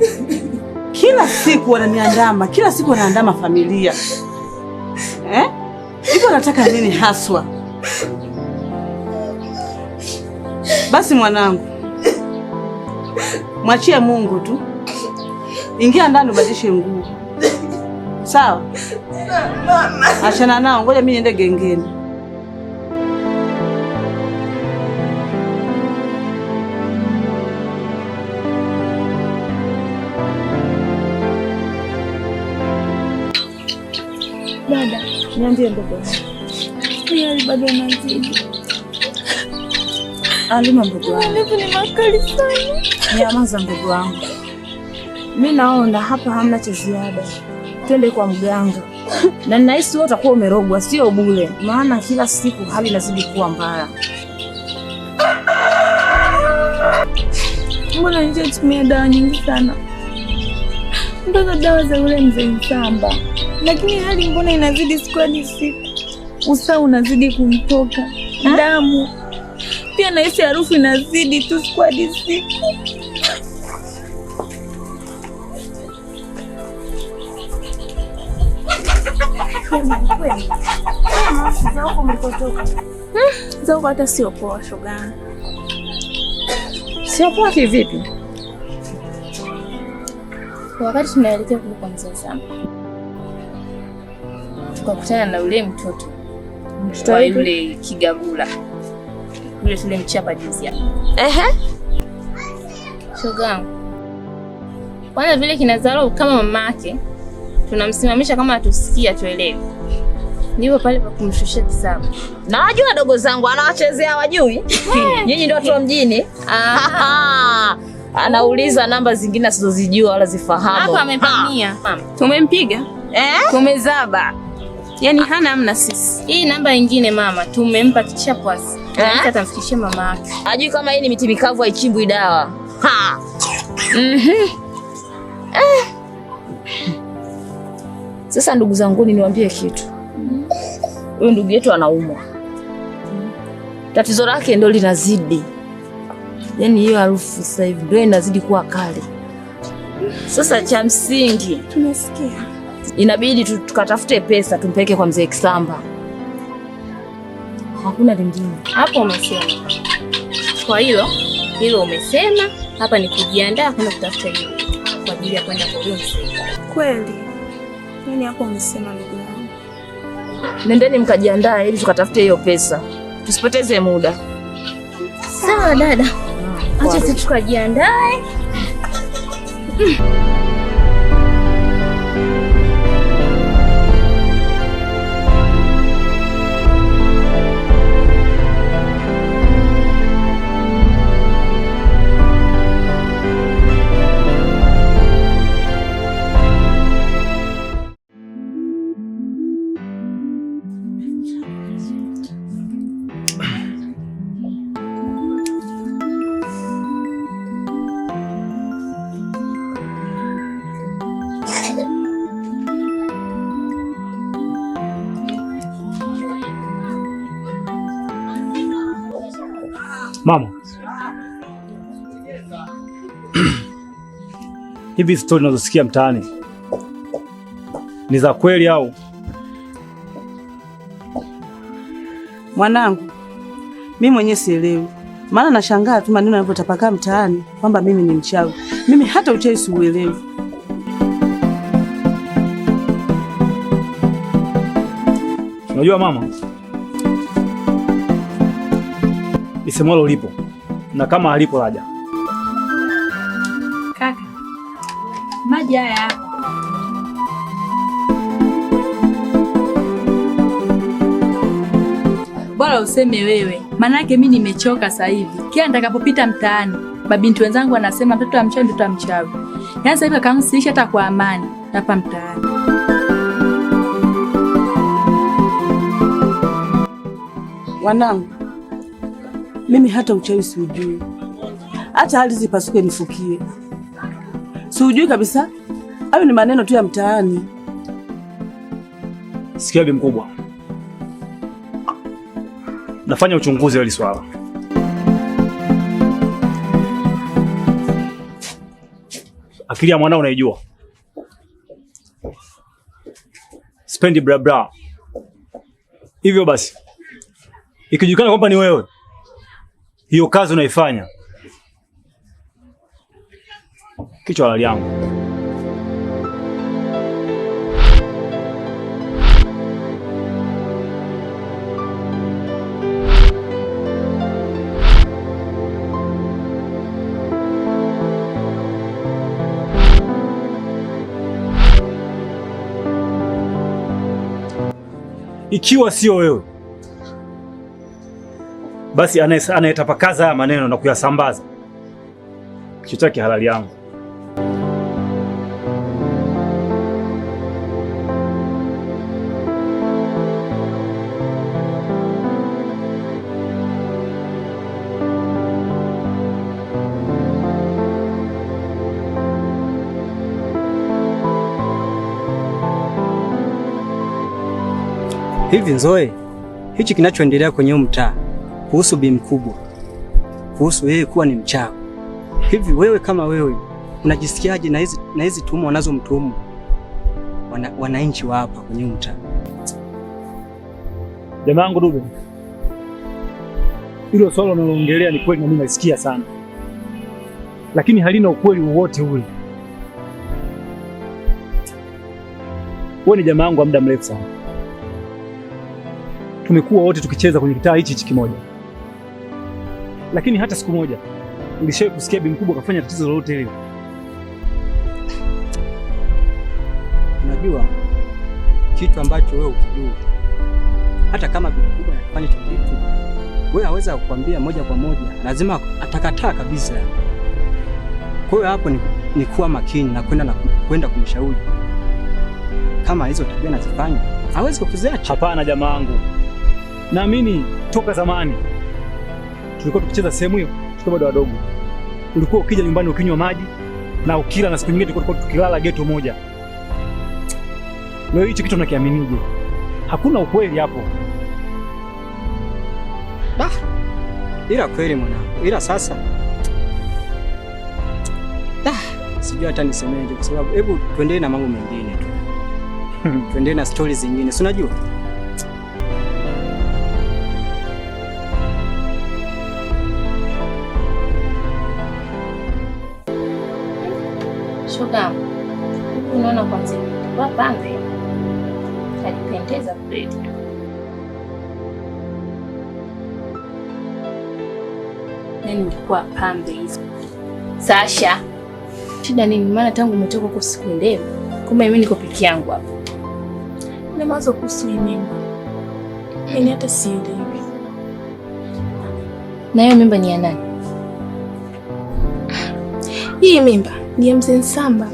kila siku wananiandama, kila siku wanaandama familia. Hivi wanataka nini haswa? Basi mwanangu, mwachie Mungu tu. Ingia ndani ubadilishe nguo. Sawa? Mama. Achana nao, ngoja mimi niende gengeni. Dada, niambie ndogo. Hali bado inazidi. Alima ndogo wangu. Ni makali sana. Nyamaza ndogo wangu. Mimi naona hapa hamna cha ziada. Twende kwa mganga Na ninahisi wewe utakuwa umerogwa, sio bure, maana kila siku hali inazidi kuwa mbaya. Mbona nimetumia dawa nyingi sana, mpaka dawa za yule mzee Msamba, lakini hali mbona inazidi siku hadi siku? Usaha unazidi kumtoka, damu pia, nahisi harufu inazidi tu siku hadi siku. Zauko hata sio poa shoga. Sio poa kivipi? Wakati tunaelekea kule kwa mzee Msamba, tukakutana na yule mtoto wa yule Kigagula, yule tule mchapa juzi hapa. Shoga, kwanza vile kinazalo kama mamake, tunamsimamisha kama atusikia tuelewe. Ndipo pale pa kumshushia kisabu. Na wajua dogo zangu anawachezea wajui. Nyinyi ndio watu wa mjini. Anauliza namba zingine asizozijua wala zifahamu. Hapa amepamia. Tumempiga. Tumezaba. Yaani hana amna sisi. Hii namba nyingine mama tumempa kichapwasi. Sasa tamfikishia mama yake. Hajui kama hii ni miti mikavu haichimbwi dawa. Sasa ndugu zangu niwaambie kitu. Huyu ndugu yetu anaumwa. Tatizo lake ndio linazidi. Yaani hiyo harufu sasa hivi ndio inazidi kuwa kali. Sasa cha msingi tumesikia, inabidi tukatafute pesa tumpeleke kwa mzee Kisamba. Hakuna lingine. Hapo umesema. Kwa hilo umesema, hapa ni kujiandaa kwenda kutafuta hiyo kwa ajili ya kwenda kwa mzee. Kweli. Yaani hapo umesema ndugu yangu. Nendeni mkajiandaa ili tukatafute hiyo pesa. Tusipoteze muda. Sawa dada. Acha sisi tukajiandae. Mama, hivi stori nazosikia mtaani ni za kweli au? Mwanangu, mimi mwenyewe sielewi. Maana nashangaa tu maneno yanavyotapakaa mtaani kwamba mimi ni mchawi. Mimi hata uchawi siuelewi. Unajua mama, lisemwalo lipo na kama halipo laja. Kaka, maji haya hapo. Bora useme wewe, manake mimi nimechoka sasa hivi. Kila nitakapopita mtaani, mabinti wenzangu wanasema mtoto wa mchawi, mtoto wa mchawi. Yaani sasa hivi kaanisiisha hata kwa amani hapa mtaani. Wanangu, mimi hata uchawi siujui. Hata hali zipasuke nifukie. Siujui kabisa. Hayo ni maneno tu ya mtaani. Sikia bi mkubwa, nafanya uchunguzi wa hili swala. Akili ya mwanao unaijua. Spendi bra bra. Hivyo basi, ikijulikana kwamba ni wewe, hiyo kazi unaifanya, kichwa halali yangu. Ikiwa sio wewe, basi anayetapakaza haya maneno na kuyasambaza, kichwa chake halali yangu. Hivi Nzoe, hichi kinachoendelea kwenye mtaa kuhusu bi mkubwa, kuhusu yeye kuwa ni mchawi, hivi wewe kama wewe unajisikiaje na hizi tuhuma wanazomtuhumu wananchi wa hapa kwenye mtaa? Jamaa yangu Dube, hilo swala unaloongelea ni kweli na mimi nasikia sana, lakini halina ukweli wowote ule. Wewe ni jamaa yangu wa muda mrefu sana, tumekuwa wote tukicheza kwenye kitaa hichi kimoja, lakini hata siku moja nilishawahi kusikia bi mkubwa kafanya tatizo lolote hilo. Unajua kitu ambacho wewe ukijua, hata kama bi mkubwa anafanya kitu, wewe hawezi kukwambia moja kwa moja, lazima atakataa kabisa. Kwa hiyo hapo ni kuwa makini na kwenda kumshauri. Kama hizo tabia nazifanya, hawezi kukuziacha. Hapana jamaa wangu, naamini toka zamani tulikuwa tukicheza sehemu hiyo tukiwa bado wadogo. Ulikuwa ukija nyumbani ukinywa maji na ukila, na siku nyingine tulikuwa tukilala ghetto moja. Leo hicho kitu unakiaminije? Hakuna ukweli hapo. Ila kweli mwanangu, ila sasa sijui hata nisemeje, kwa sababu hebu tuendelee na mambo mengine tu. Tuendelee na stories zingine, si unajua? Shoga, unaona kwanza wapambe kalipendeza kweli. Nani ulikuwa pambe hizo? Sasha, shida nini? Maana tangu umetoka kwa siku leo, kumbe mimi niko peke yangu hapa. Na mawazo kuhusu mimba. Yaani hata sielewi. Na hiyo mimba ni ya nani? Hii mimba ni ya Mzee Nsamba.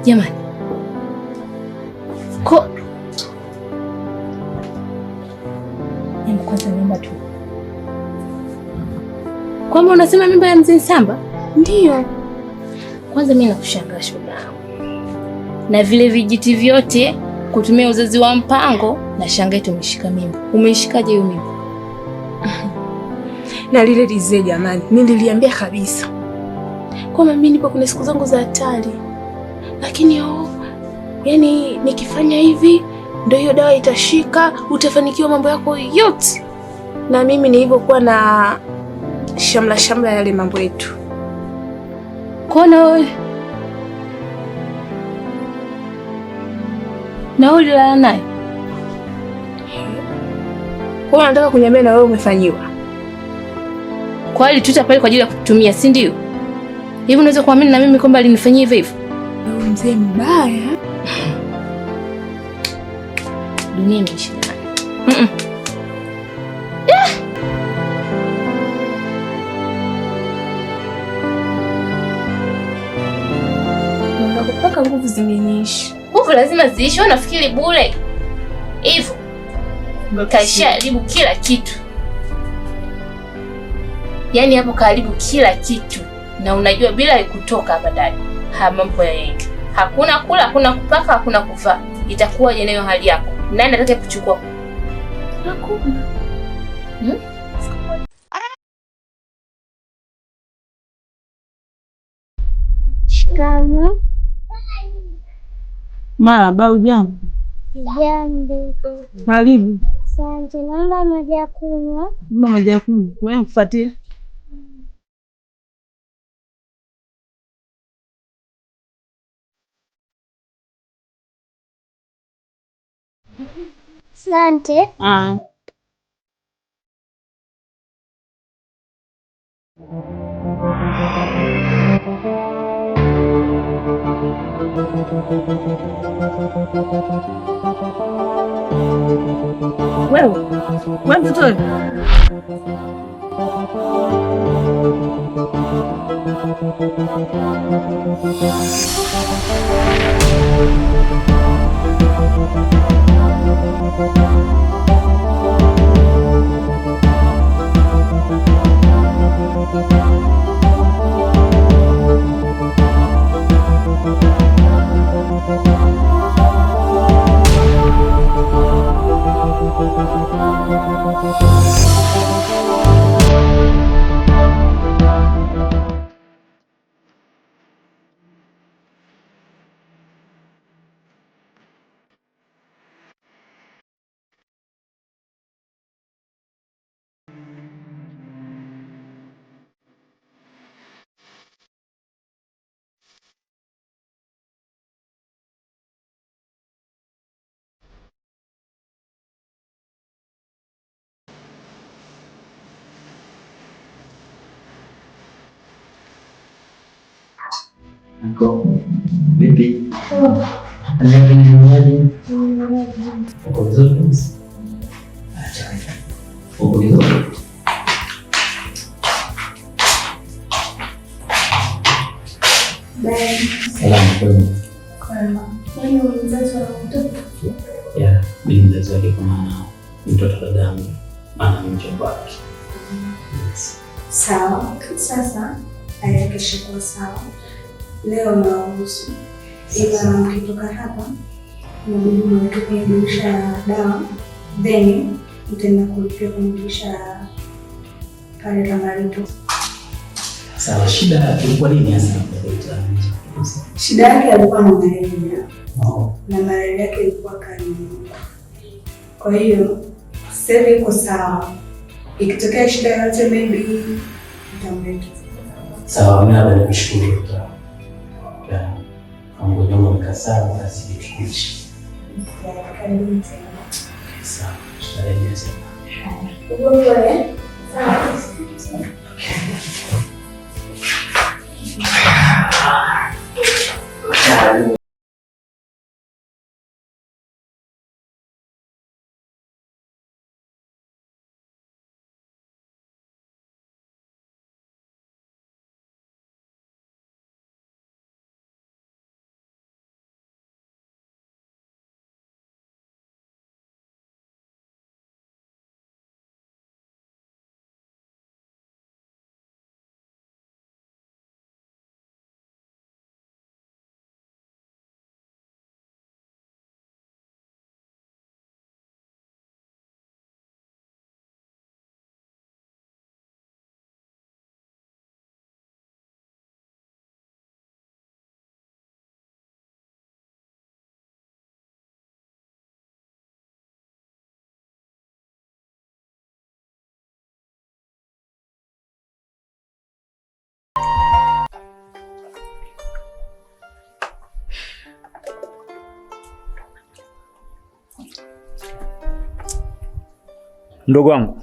Jamani. Hebu kwanza mimba tu. Kwamba unasema mimba ya Mzee Nsamba? Ndiyo. Kwanza mimi nakushangaa shoga. Na vile vijiti vyote kutumia uzazi wa mpango, na shangaa tumeshika mimba. Umeishikaje hiyo mimba? Na lile lizee jamani, nililiambia kabisa kwamba mimi nipo kuna siku zangu za hatari, lakini yani nikifanya hivi ndio hiyo dawa itashika, utafanikiwa mambo yako yote. Na mimi nilivyokuwa na shamla yale mambo yetu. Kona wewe na ulilala naye? Kwa nini nataka kuniambia na wewe umefanyiwa? Kwa hiyo tuta pale kwa ajili ya kutumia, si ndio? Hivi unaweza kuamini na mimi kwamba alinifanyia hivyo hivyo? Mzee mbaya. Dunia imeisha. Mpaka nguvu zimeniisha. Nguvu lazima ziishi, wewe unafikiri bure? Hivyo. Kasharibu kila kitu. Yaani hapo karibu kila kitu. Na unajua bila kutoka hapa ndani, mambo yaende. Hakuna kula, hakuna kupaka, hakuna kuvaa. Itakuwaje nayo hali yako? Nani atakaye kuchukua? Hakuna. Shikamoo. Marahaba, ujambo? Jambo. Karibu. Asante. Naomba maji ya kunywa. Maji ya kunywa. Wewe mfuatie. Asante. Wewe mtoto wewe. Anko, vipi? Anaendeleaje? Uko vizuri kabisa? Acha. Uko vizuri? Salamu kwenu. Kwema. Yaani mzazi wa mtoto? Ya, mimi mzazi wake kwa maana mtoto dada yangu. Maana ni mjomba wake. Sawa. Sasa ayakesha kwa sawa. Leo nawahusu. Ila mkitoka hapa inabidi mweke kwenye dirisha ya dawa, then mtaenda kulipia kwenye dirisha ya pale la Marito. Sawa, shida ilikuwa nini hasa? Shida yake alikuwa na malaria. Na malaria yake ilikuwa kali. Kwa hiyo sasa iko sawa. Ikitokea shida yoyote maybe nitamleta. Sawa, mimi hapa nikushukuru. Kama ndio mkasaa basi nikushukuru. Karibuni tena. Sawa, tutarejea tena. Pole. Sawa. Mdogo wangu.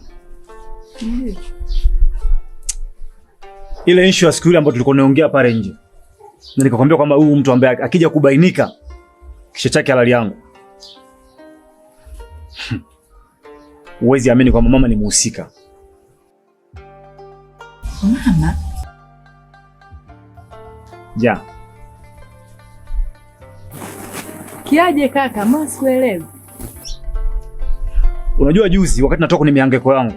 Ile issue ya siku ile ambayo tulikuwa tunaongea pale nje. Na nikakwambia kwamba huyu mtu ambaye akija kubainika kisha chake halali yangu. Uwezi amini kwamba mama ni muhusika. Mama? Ja. Kiaje kaka, mama sikuelewi. Unajua juzi wakati natoka kwenye mihangaiko yangu,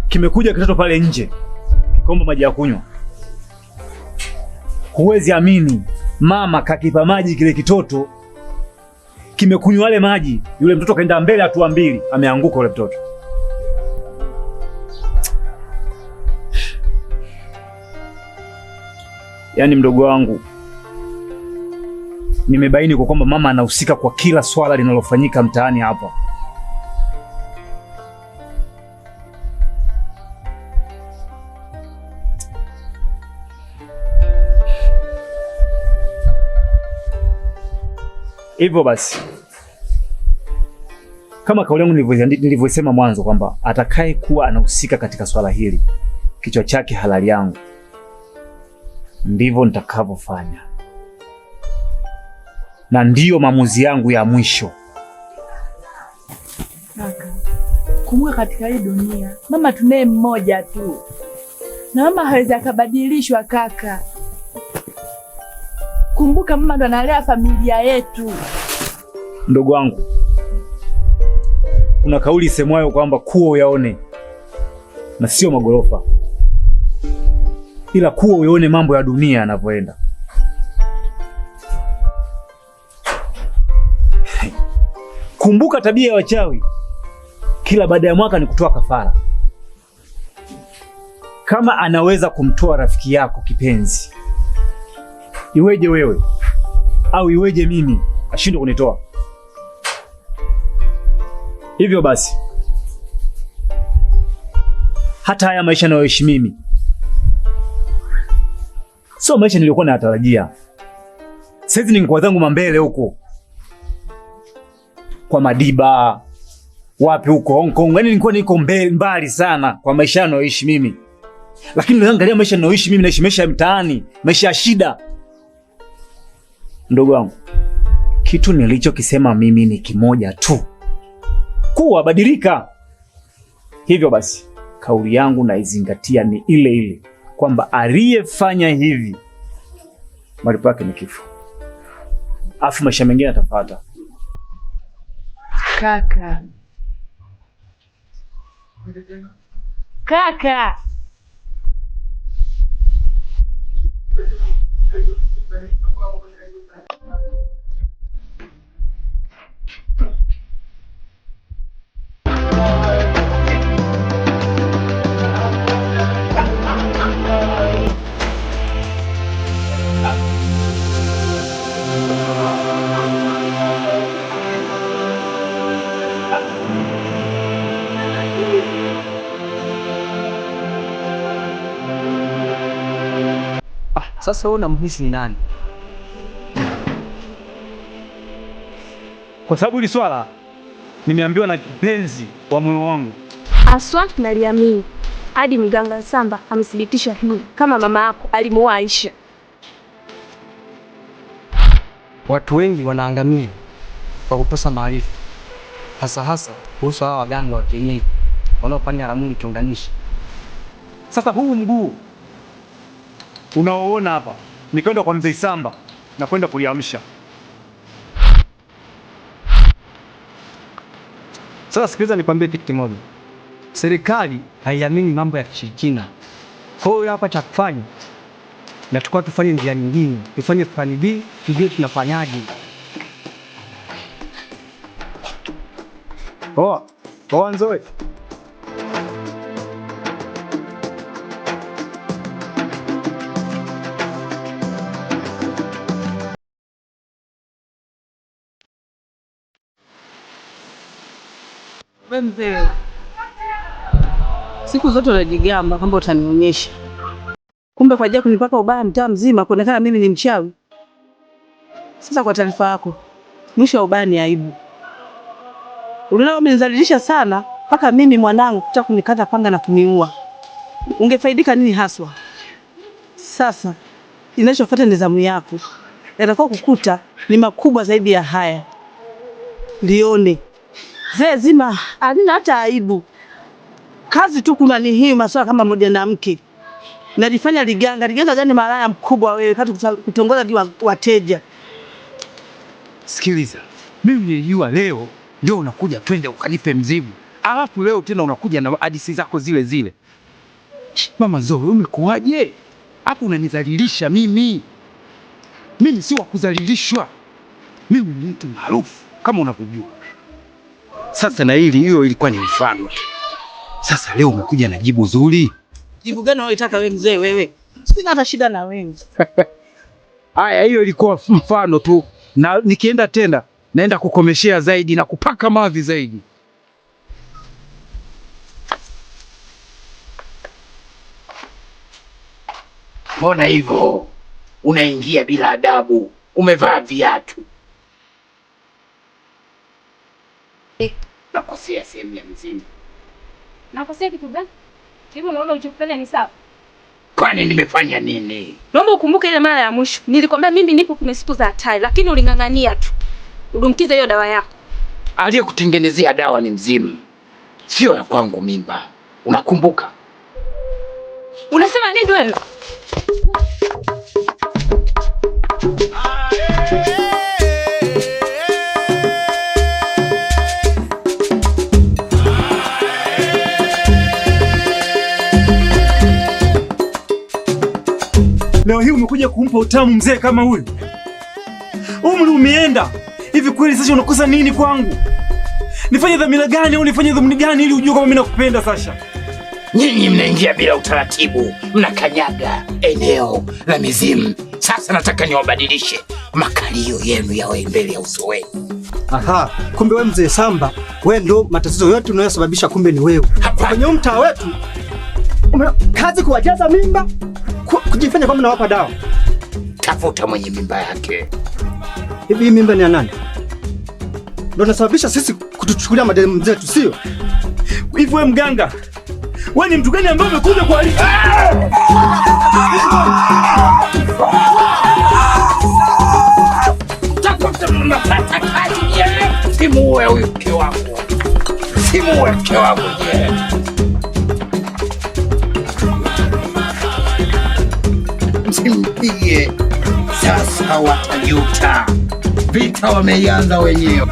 kimekuja kitoto pale nje kikomba maji ya kunywa. Huwezi amini, mama kakipa maji kile kitoto, kimekunywa wale maji, yule mtoto kaenda mbele hatua mbili, ameanguka yule mtoto. Yaani mdogo wangu, nimebaini kwa kwamba mama anahusika kwa kila swala linalofanyika mtaani hapa. Hivyo basi, kama kauli yangu nilivyosema mwanzo kwamba atakaye kuwa anahusika katika swala hili, kichwa chake halali yangu, ndivyo nitakavyofanya. Na ndiyo maamuzi yangu ya mwisho. Kaka, kumbuka katika hii dunia mama tunaye mmoja tu, na mama hawezi akabadilishwa kaka. Kumbuka mama ndo analea familia yetu. Ndogo wangu, kuna kauli isemwayo kwamba kuwa uyaone, na sio magorofa, ila kuwa uyaone mambo ya dunia yanavyoenda. Kumbuka tabia ya wachawi, kila baada ya mwaka ni kutoa kafara. Kama anaweza kumtoa rafiki yako kipenzi, iweje wewe au iweje mimi ashindwe kunitoa? Hivyo basi, hata haya maisha nayoishi mimi sio maisha niliyokuwa nayatarajia. Sasa ningekuwa zangu mambele huko kwa Madiba, wapi huko Hong Kong, yaani nilikuwa niko mbali sana kwa maisha nayoishi mimi. Lakini unaangalia maisha nayoishi mimi, naishi maisha ya mtaani, maisha ya shida. Ndugu wangu, kitu nilichokisema mimi ni kimoja tu, kuwa badilika. Hivyo basi, kauli yangu naizingatia ni ile ile, kwamba aliyefanya hivi malipo yake ni kifo, afu maisha mengine atafuata. Kaka. Kaka. Sasa wewe unamhisi ni nani? Kwa sababu hili swala nimeambiwa na kipenzi wa moyo wangu. Aswa naliamini. Hadi mganga Samba amthibitisha hili kama mama yako alimuoa Aisha. Watu wengi wanaangamia kwa kukosa maarifa, hasa kuhusu hawa waganga wa kienyeji wanaofanya ramli kiunganishi. Sasa huu mguu unaoona hapa, nikaenda kwa mzee Samba na kwenda kuliamsha. Sasa sikiliza nikwambie kitu kimoja. Serikali haiamini mambo ya kishirikina. Kwa hiyo hapa cha kufanya, na tukao tufanye njia nyingine, tufanye plan B, tujue tunafanyaje. Nzoe. Mzee, siku zote unajigamba kwamba utanionyesha, kumbe kwa ajili kunipaka ubaya mtaa mzima, kuonekana mimi ni mchawi. Sasa kwa taarifa yako, mwisho wa ubaya ni aibu. Unao umenizalilisha sana mpaka mimi mwanangu kutaka kunikata panga na kuniua. Ungefaidika nini haswa? Sasa inachofuata ni zamu yako. Yatakuwa kukuta ni makubwa zaidi ya haya. Lione. Zee zima halina hata aibu. Kazi tu kuna ni hii maswala kama mwanamke. Najifanya liganga gani malaya mkubwa wewe kati kutongoza wateja. Sikiliza. Mimi nilijua leo ndio unakuja twende ukanipe mzimu. Alafu leo tena unakuja na hadithi zako zile zile. Mama Zoe, umekuaje? Hapo unanidhalilisha mimi. Mimi si wa kudhalilishwa. Mimi ni mtu maarufu kama unavyojua. Sasa na hiyo ilikuwa ni mfano. Sasa leo umekuja na jibu zuri. Jibu gani unataka wewe mzee wewe? Sina hata shida na wewe. Haya, hiyo ilikuwa mfano tu. Na nikienda tena naenda kukomeshea zaidi na kupaka mavi zaidi. Mbona hivyo? Unaingia bila adabu. Umevaa viatu. Nakosea sehemu ya mzimu. Nakosea kitu gani? Hivi unaona ulichofanya ni sawa? Kwani nimefanya nini? Naomba ukumbuke ile mara ya mwisho. Nilikwambia mimi nipo kwenye siku za hatari, lakini uling'ang'ania tu. Udumkiza hiyo dawa yako. Aliyekutengenezea dawa ni mzimu. Sio ya kwangu mimba. Unakumbuka? Unasema nini wewe? Leo hii umekuja kumpa utamu mzee kama huyu. Umri umeenda. Hivi kweli sasa unakosa nini kwangu? Nifanye dhamira gani au nifanye dhumuni gani ili ujue kama mimi nakupenda Sasha? Nyinyi mnaingia bila utaratibu, mnakanyaga eneo la mizimu. Sasa nataka niwabadilishe makalio yenu yawe mbele ya uso wenu. Aha, kumbe wewe mzee Samba, wewe ndo matatizo yote unayosababisha, kumbe ni wewe. Kwenye mtaa wetu kazi kuwajaza mimba, kujifanya kama nawapa dawa. Tafuta mwenye mimba yake. Hivi mimba ni ya nani? Ndio nasababisha sisi kutuchukulia mademu zetu, sio? Hivi wewe mganga, wewe ni mtu gani ambaye umekuja kwa hali? Tafuta mnapata kazi ya simuue huyu mke wangu. Simuue mke wangu je. Msimpige. Sasa watajuta. Vita wameanza wenyewe.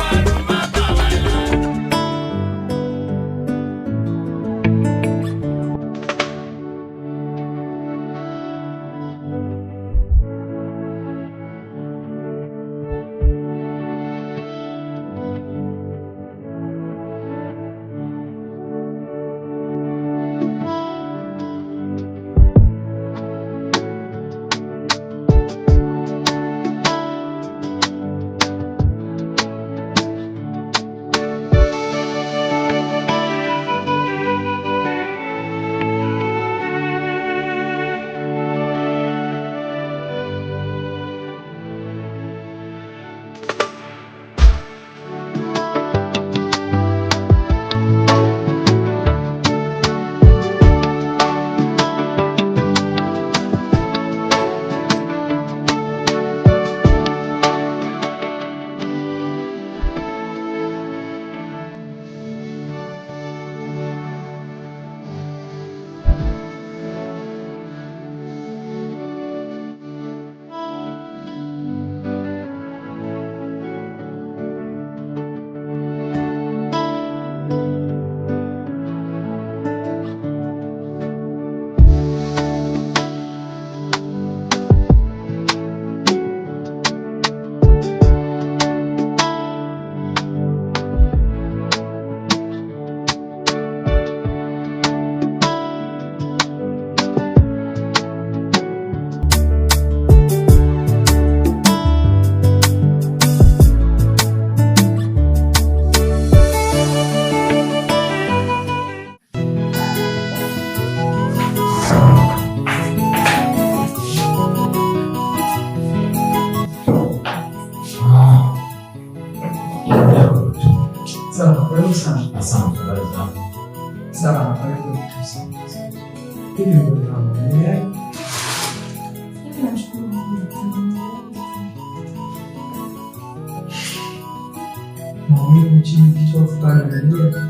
Maumivu chini kichwa fulani unalia.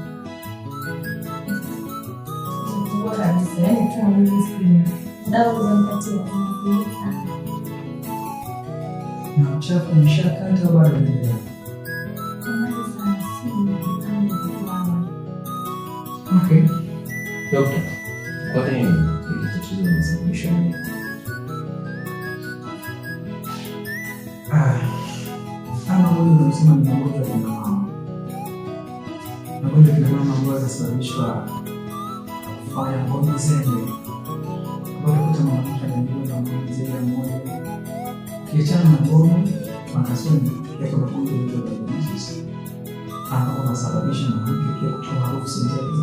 Na uchafu umeshakata bado unaendelea. Okay. Dokta, kwa nini hili tatizo linasababisha nini? Kama wewe unasema ni magonjwa ya kina mama. Magonjwa ya kina mama ambayo yanasababishwa kufanya ngono zembe. Ambayo kuta mwanamke anajua ngono zembe moja. Kiachana na ngono, wanasema yako magonjwa ya diabetes. Ambayo yanasababisha mwanamke pia kutoa harufu za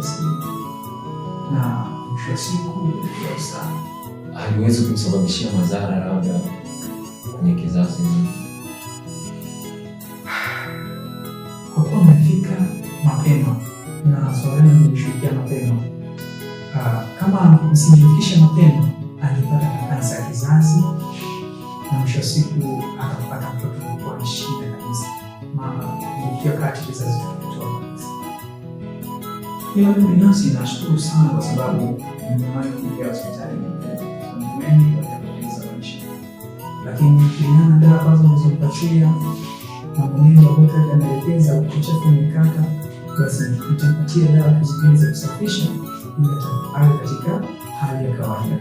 siri. Na mwisho siku ya sana. Haliwezi kumsababishia madhara labda kwenye kizazi. Kwa kuwa umefika mapema na swala hili limeshughulikia mapema, kama msingefikisha mapema angepata kansa ya kizazi na mwisho wa siku akapata mtoto kwa shida kabisa, maana ikiwa kati kizazi kitatoa kabisa. Mimi binafsi nashukuru sana kwa sababu nimewahi kuja hospitali mengi watapoteza maisha, lakini kulingana na dawa ambazo nilizompatia na mwenendo wa daktari anaelekeza uchafu umekata, basi nitampatia dawa kuziweza kusafisha ili awe katika hali ya kawaida.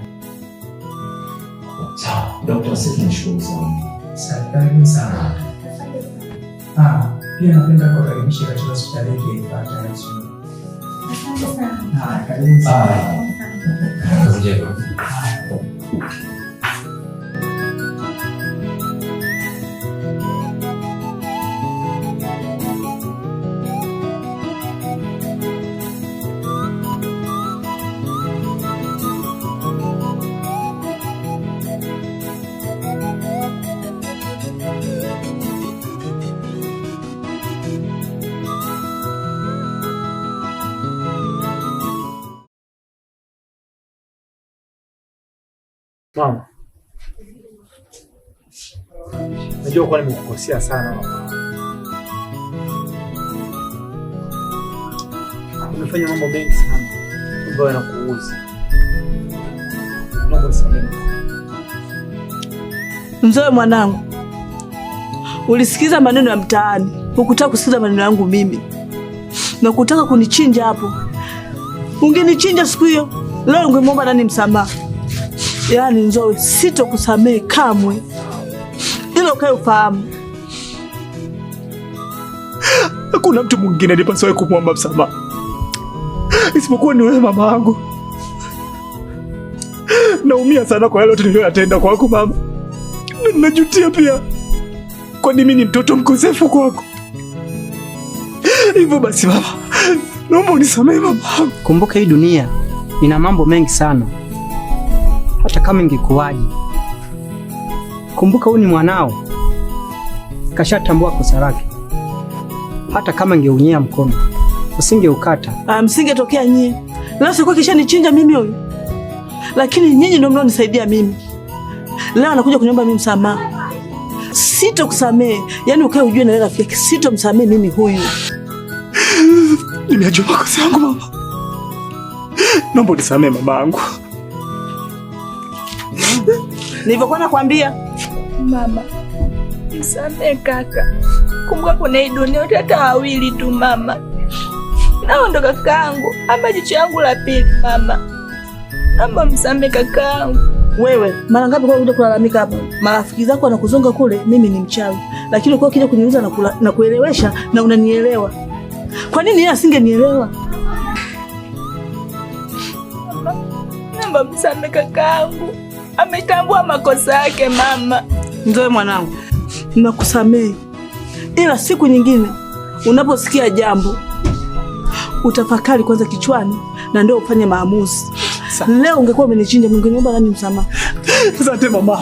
Sawa, daktari, sisi tunashukuru sana. Asante sana. Pia napenda kuwakaribisha katika hospitali yetu ya Ipata ya Suluhu. Asante sana. Haya, karibu sana. Kazi njema. Mama, najua kwa nimekukosea sana mama. Umefanya mambo mengi sana ambayo yanakuuzi. Naomba nisamehe. Mzoe mwanangu, ulisikiza maneno ya mtaani, hukutaka kusikiza maneno yangu mimi. Na kutaka kunichinja hapo. Ungenichinja siku hiyo, leo ungemwomba nani msamaha? Yaani Nzoe, sitokusamehe kamwe. Ilo kae ufahamu. Hakuna mtu mwingine nipaswaye kumwomba msamaha isipokuwa ni wewe mama yangu. Naumia sana kwa yale yote niliyoyatenda kwako mama. Najutia pia kwani mimi ni mtoto mkosefu kwako. Hivyo basi mama, naomba unisamehe mama. Kumbuka hii dunia ina mambo mengi sana. Hata kama ingekuwaje, kumbuka huyu ni mwanao, kashatambua kosa lake. Hata kama ingeunyea mkono usingeukata. Msingetokea nyie, leo sikuwa kisha nichinja mimi huyu. Lakini nyinyi ndio mnaonisaidia mimi. Leo anakuja kuniomba mimi msamaha. Sitokusamehe, yaani ukae ujue na rafiki yake, sitomsamehe mimi huyu. Nimejua makosa yangu mama. Naomba unisamehe mama yangu. Nilivyokuwa nakwambia mama, msamehe kaka. Kumbuka kuna hii dunia hata wawili tu mama. Nao ndo kakaangu, ama jicho yangu la pili mama. Naomba msamehe kakaangu. Wewe, mara ngapi kwa kuja kulalamika hapa? Marafiki zako wanakuzonga kule, mimi ni mchawi. Lakini uko kija kuniuliza na kuelewesha na unanielewa. Kwa nini yeye asingenielewa? Naomba msamehe kakaangu. Ametambua makosa yake mama. Nzoe mwanangu, nakusamehe. Ila siku nyingine unaposikia jambo utafakari kwanza kichwani na ndio ufanye maamuzi. Leo ungekuwa umenichinja, ungeniomba nani msamaha? Asante mama.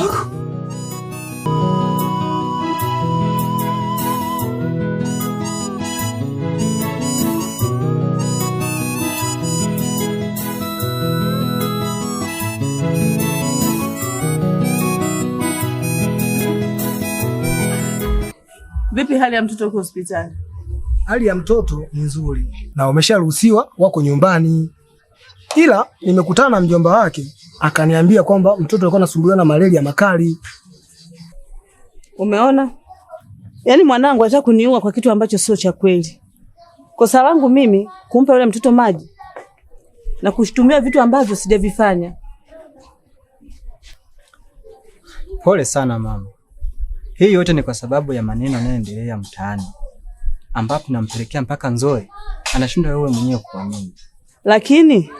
Vipi hali ya mtoto kwa hospitali? Hali ya mtoto ni nzuri na wamesharuhusiwa, wako nyumbani. Ila nimekutana na mjomba wake akaniambia kwamba mtoto alikuwa anasumbuliwa na malaria makali. Umeona? Yaani mwanangu anataka kuniua kwa kitu ambacho sio cha kweli. Kosa langu mimi kumpa yule mtoto maji na kushtumia vitu ambavyo sijavifanya. Pole sana mama. Hii yote ni kwa sababu ya maneno yanayoendelea mtaani, ambapo nampelekea mpaka Nzoe anashindwa wewe mwenyewe kuamini. Lakini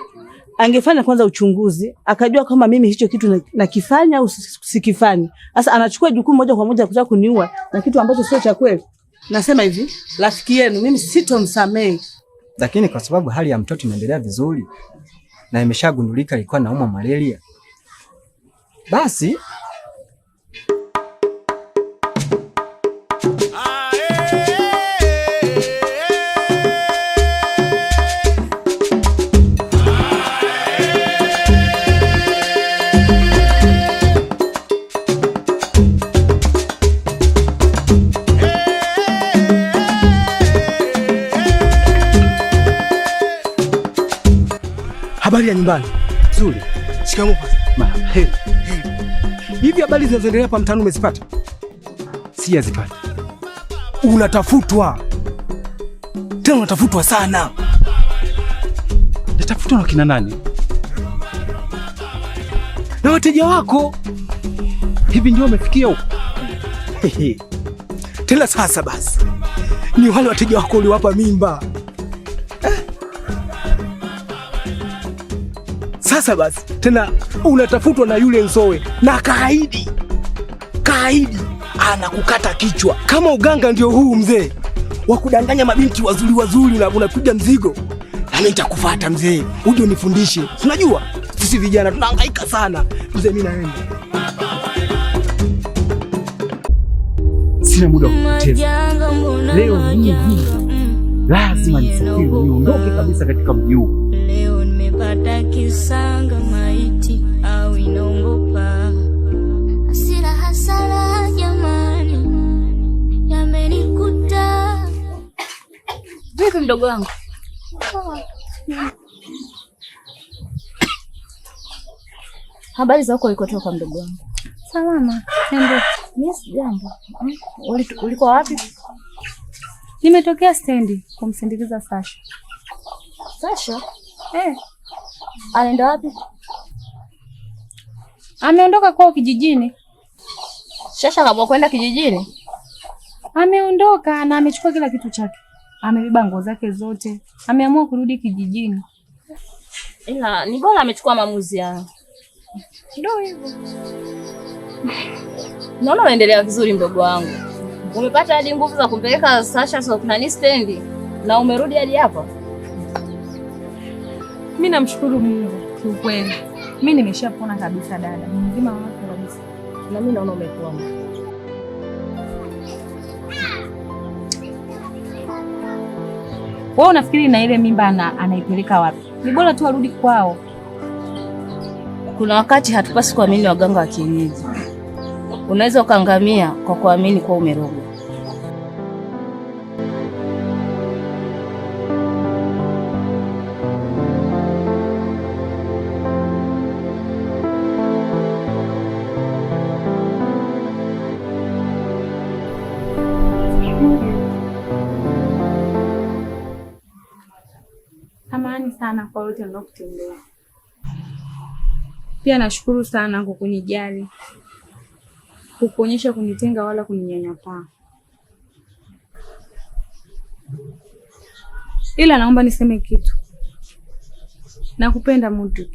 angefanya kwanza uchunguzi, akajua kama mimi hicho kitu nakifanya au sikifanya. Sasa anachukua jukumu moja kwa moja kutaka kuniua na kitu ambacho sio cha kweli. Nasema hivi, rafiki yenu mimi sitomsamehe. Lakini kwa sababu hali ya mtoto inaendelea vizuri na imeshagundulika alikuwa anaumwa malaria, basi habari ya nyumbani. Nzuri. Shikamoo pasa. Mama, heri. Hivi habari zinazoendelea hapa mtaani umezipata? Sijazipata. Unatafutwa. Tena unatafutwa sana. Natafutwa na kina nani? Na wateja wako. Hivi ndio umefikia huko? Tena sasa basi. ni wale wateja wako uliwapa mimba. Sasa basi tena unatafutwa na yule Nsowe na kaahidi anakukata kichwa. Kama uganga ndio huu mzee wa kudanganya mabinti wazuri wazuri na unapiga mzigo, na mimi nitakufuata mzee, uje unifundishe. Unajua sisi vijana tunahangaika sana mzee. Mimi naenda, sina muda wa kupoteza. Leo hii lazima nisafiri niondoke kabisa katika mji huu. Leo nimepata kisanga maiti au inaongopa. Hasira hasara jamani yamenikuta. Vipi mdogo wangu? Habari za huko ulikotoka mdogo wangu? Salama. Ndio. Yes, jambo. Ulikuwa wapi? Nimetokea stendi kumsindikiza Sasha. Sasha? Anaenda wapi? Ameondoka kwao kijijini. Sasha kabla kwenda kijijini? Ameondoka na amechukua kila kitu chake. Amebeba nguo zake zote. Ameamua kurudi kijijini. Ila ni bora amechukua maamuzi yao. Ndio hivyo. Naona unaendelea vizuri mdogo wangu. Umepata hadi nguvu za kumpeleka Sasha sokoni stendi na umerudi hadi hapa. Mimi namshukuru Mungu kiukweli. Mimi nimeshapona kabisa dada. Ni mzima wa afya kabisa. Na mimi naona umepona. Wewe unafikiri na ile mimba anaipeleka wapi? Ni bora tu arudi kwao. Kuna wakati hatupasi kuamini waganga wa kienyeji. Unaweza ukaangamia kwa kuamini kwa umerogwa. Samahani sana kwa yote nilokutendea. Pia nashukuru sana kwa kunijali, kukuonyesha kunitenga wala kuninyanyapaa. Ila naomba niseme kitu. Nakupenda Mudrik.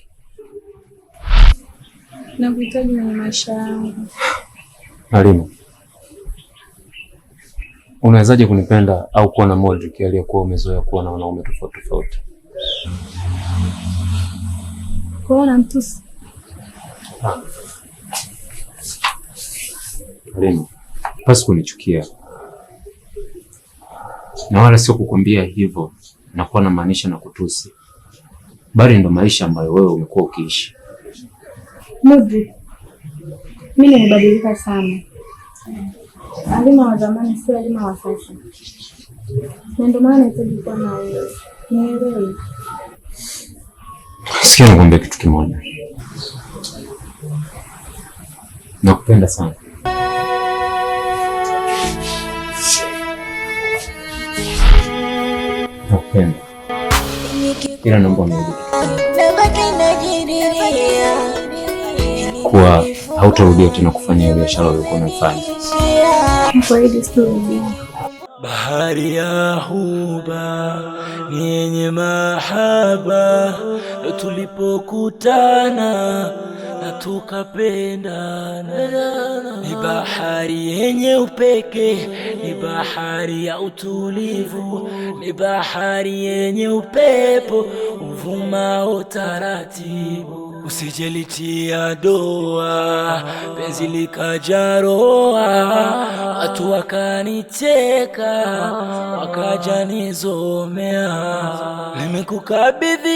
Nakuhitaji kwenye maisha yangu. Halima, unawezaje kunipenda au kuwa na Mudrik aliyekuwa umezoea kuwa na wanaume tofauti tofauti? Kuona mtusi. Halima, pasi kunichukia. Na wala sio kukwambia hivyo na kuwa na maanisha na kutusi. Bali ndo maisha ambayo wewe umekuwa ukiishi. Mudrik, mimi nimebadilika sana. Halima wa zamani sio Halima wa sasa. Na ndio maana nahitaji kuwa na wewe. Nielewe. Sikia nikwambie kitu kimoja. Nakupenda sana. Nakupenda. Ila naomba unirudi. Kuwa hautarudia tena kufanya ile biashara uliyokuwa unafanya. Bahari ya huba ni yenye mahaba, ndo tulipokutana na tukapendana. Ni bahari yenye upeke, ni bahari ya utulivu, ni bahari yenye upepo uvumao taratibu. Usijelitia doa, penzi likajaroa, watu wakanicheka, wakaja nizomea. Nimekukabidhi